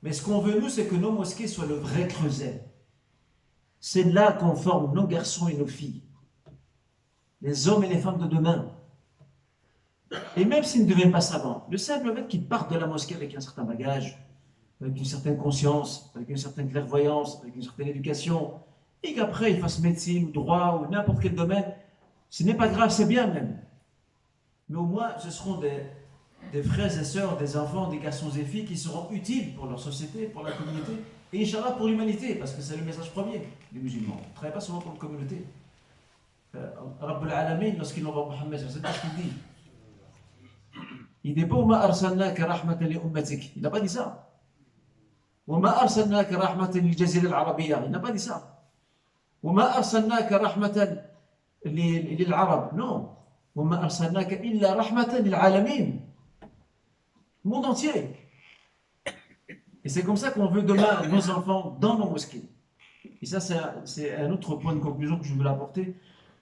Mais ce qu'on veut, nous, c'est que nos mosquées soient le vrai creuset. C'est là qu'on forme nos garçons et nos filles. Les hommes et les femmes de demain. Et même s'ils ne deviennent pas savants, le simple fait qu'ils partent de la mosquée avec un certain bagage, avec une certaine conscience, avec une certaine clairvoyance, avec une certaine éducation, et qu'après ils fassent médecine ou droit ou n'importe quel domaine, ce n'est pas grave, c'est bien même. Mais au moins, ce seront des frères et sœurs, des enfants, des garçons et filles qui seront utiles pour leur société, pour la communauté, et Inch'Allah pour l'humanité, parce que c'est le message premier des musulmans. On ne travaille pas seulement pour la communauté. Rabbul Alamin, lorsqu'il envoie Mohammed, c'est ce qu'il dit. Il dit pas « Ma arsalnaka rahmatan li ummatik ». Il n'a pas dit ça. « Wa ma arsalnaka rahmatan li jazira al-arabiyya ». Il n'a pas dit ça. « Wa ma arsalnaka rahmatan lil arab ». Non. « Wa ma arsalnaka illa rahmatan lil alamin ». Le monde entier. Et c'est comme ça qu'on veut demain nos enfants dans nos mosquées. Et ça, c'est un autre point de conclusion que je veux apporter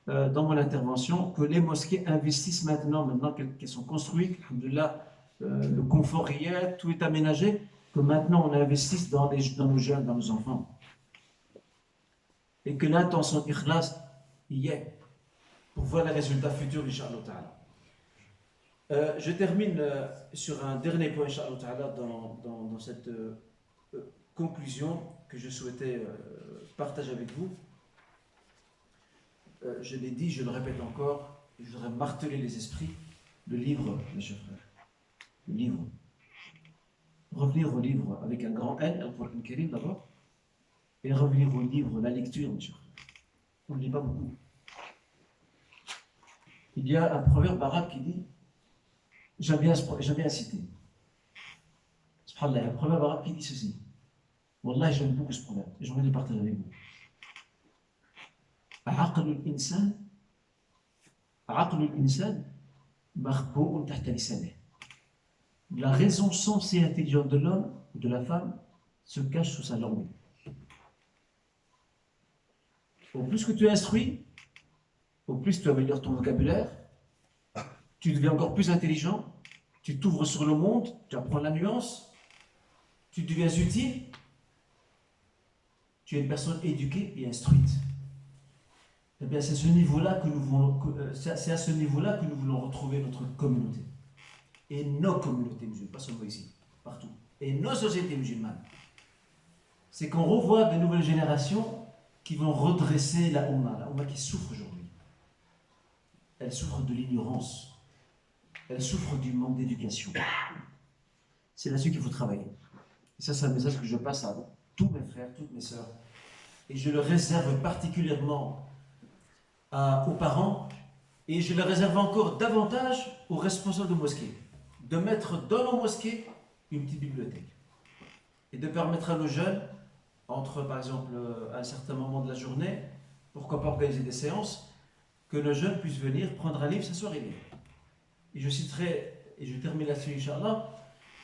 dans mon intervention, que les mosquées investissent maintenant qu'elles sont construites, alhamdoulilah, le confort y est, tout est aménagé, que maintenant on investisse dans nos jeunes, dans nos enfants. Et que l'intention ikhlas y est, pour voir les résultats futurs, Inch'Allah ta'ala. Je termine sur un dernier point, Inch'Allah, dans cette conclusion que je souhaitais partager avec vous. Je l'ai dit, je le répète encore, et je voudrais marteler les esprits, le livre, mes chers frères, le livre. Revenir au livre avec un grand N, Al-Qur'an Karim d'abord, et revenir au livre, la lecture, mes chers frères. On ne lit pas beaucoup. Il y a un proverbe arabe qui dit, j'aime bien citer. Subhanallah, il y a un proverbe arabe qui dit ceci. Wallah, j'aime beaucoup ce proverbe, et j'aimerais le partager avec vous. La raison sensée et intelligente de l'homme ou de la femme se cache sous sa langue. Au plus que tu es instruit, au plus tu améliores ton vocabulaire, tu deviens encore plus intelligent, tu t'ouvres sur le monde, tu apprends la nuance, tu deviens utile, tu es une personne éduquée et instruite. Eh bien, c'est à ce niveau-là que nous voulons retrouver notre communauté. Et nos communautés musulmanes, pas seulement ici, partout. Et nos sociétés musulmanes. C'est qu'on revoit de nouvelles générations qui vont redresser la Ummah qui souffre aujourd'hui. Elle souffre de l'ignorance. Elle souffre du manque d'éducation. C'est là-dessus qu'il faut travailler. Et ça, c'est un message que je passe à tous mes frères, toutes mes sœurs. Et je le réserve particulièrement aux parents, et je le réserve encore davantage aux responsables de mosquées, de mettre dans nos mosquées une petite bibliothèque et de permettre à nos jeunes, entre par exemple à un certain moment de la journée, pourquoi pas organiser des séances, que nos jeunes puissent venir prendre un livre, s'asseoir et lire. Et je citerai, et je termine là-dessus, Inch'Allah,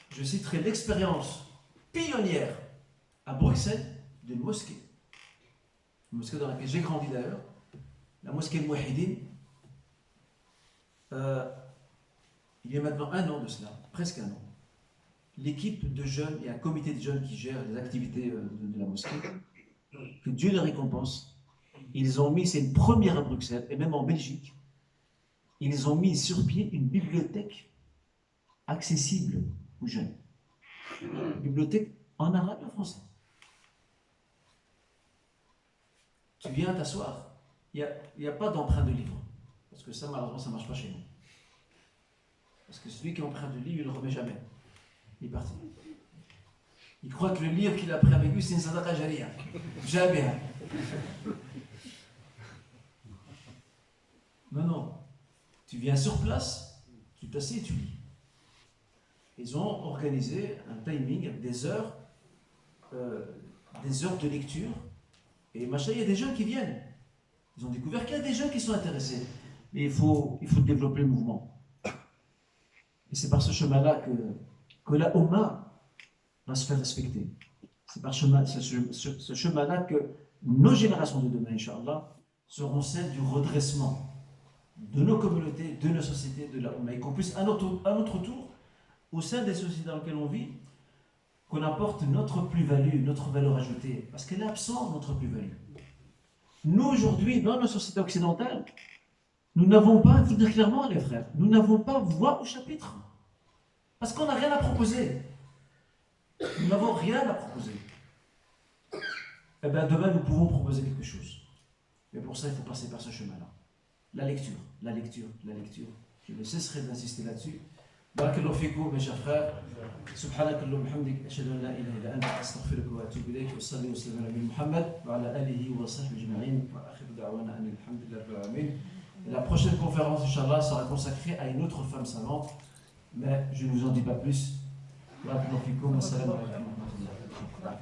je citerai l'expérience pionnière à Bruxelles d'une mosquée, une mosquée dans laquelle j'ai grandi d'ailleurs, la mosquée de Mouahidine. Il y a maintenant un an de cela, presque un an, l'équipe de jeunes et un comité de jeunes qui gèrent les activités de la mosquée, que Dieu les récompense, ils ont mis, c'est une première à Bruxelles et même en Belgique, ils ont mis sur pied une bibliothèque accessible aux jeunes. Une bibliothèque en arabe et en français. Tu viens t'asseoir, il n'y a pas d'emprunt de livre, parce que ça malheureusement ça ne marche pas chez nous. Parce que celui qui emprunte le livre, il ne le remet jamais. Il est parti. Il croit que le livre qu'il a pris avec lui, c'est une sadaqa jariya. Jamais. Non. Tu viens sur place, tu t'assieds et tu lis. Ils ont organisé un timing avec des heures de lecture. Et machin, il y a des jeunes qui viennent. Ils ont découvert qu'il y a des jeunes qui sont intéressés. Mais il faut développer le mouvement. Et c'est par ce chemin-là que la Ummah va se faire respecter. C'est par ce chemin-là que nos générations de demain, Inch'Allah, seront celles du redressement de nos communautés, de nos sociétés, de la Ummah. Et qu'on puisse, à notre tour, au sein des sociétés dans lesquelles on vit, qu'on apporte notre plus-value, notre valeur ajoutée. Parce qu'elle est absente, notre plus-value. Nous, aujourd'hui, dans nos sociétés occidentales, nous n'avons pas, il faut dire clairement, les frères, nous n'avons pas voix au chapitre. Parce qu'on n'a rien à proposer. Nous n'avons rien à proposer. Eh bien, demain, nous pouvons proposer quelque chose. Mais pour ça, il faut passer par ce chemin-là. La lecture. Je ne cesserai d'insister là-dessus. Barakallahu fikum, mes chers frères. Subhanak Allahumma hamdik, ashhadu an la ilaha illa anta, astaghfiruka wa atubu ilayk, wa salli wa sallam ala Muhammad, wa ala alihi wa sahbihi ajma'in, wa akhiru da'wana alhamdulillahi rabbil alamin. Et la prochaine conférence, Inch'Allah, sera consacrée à une autre femme savante, mais je ne vous en dis pas plus. Barakallahu fikum, wa salam alaykum wa rahmatullah.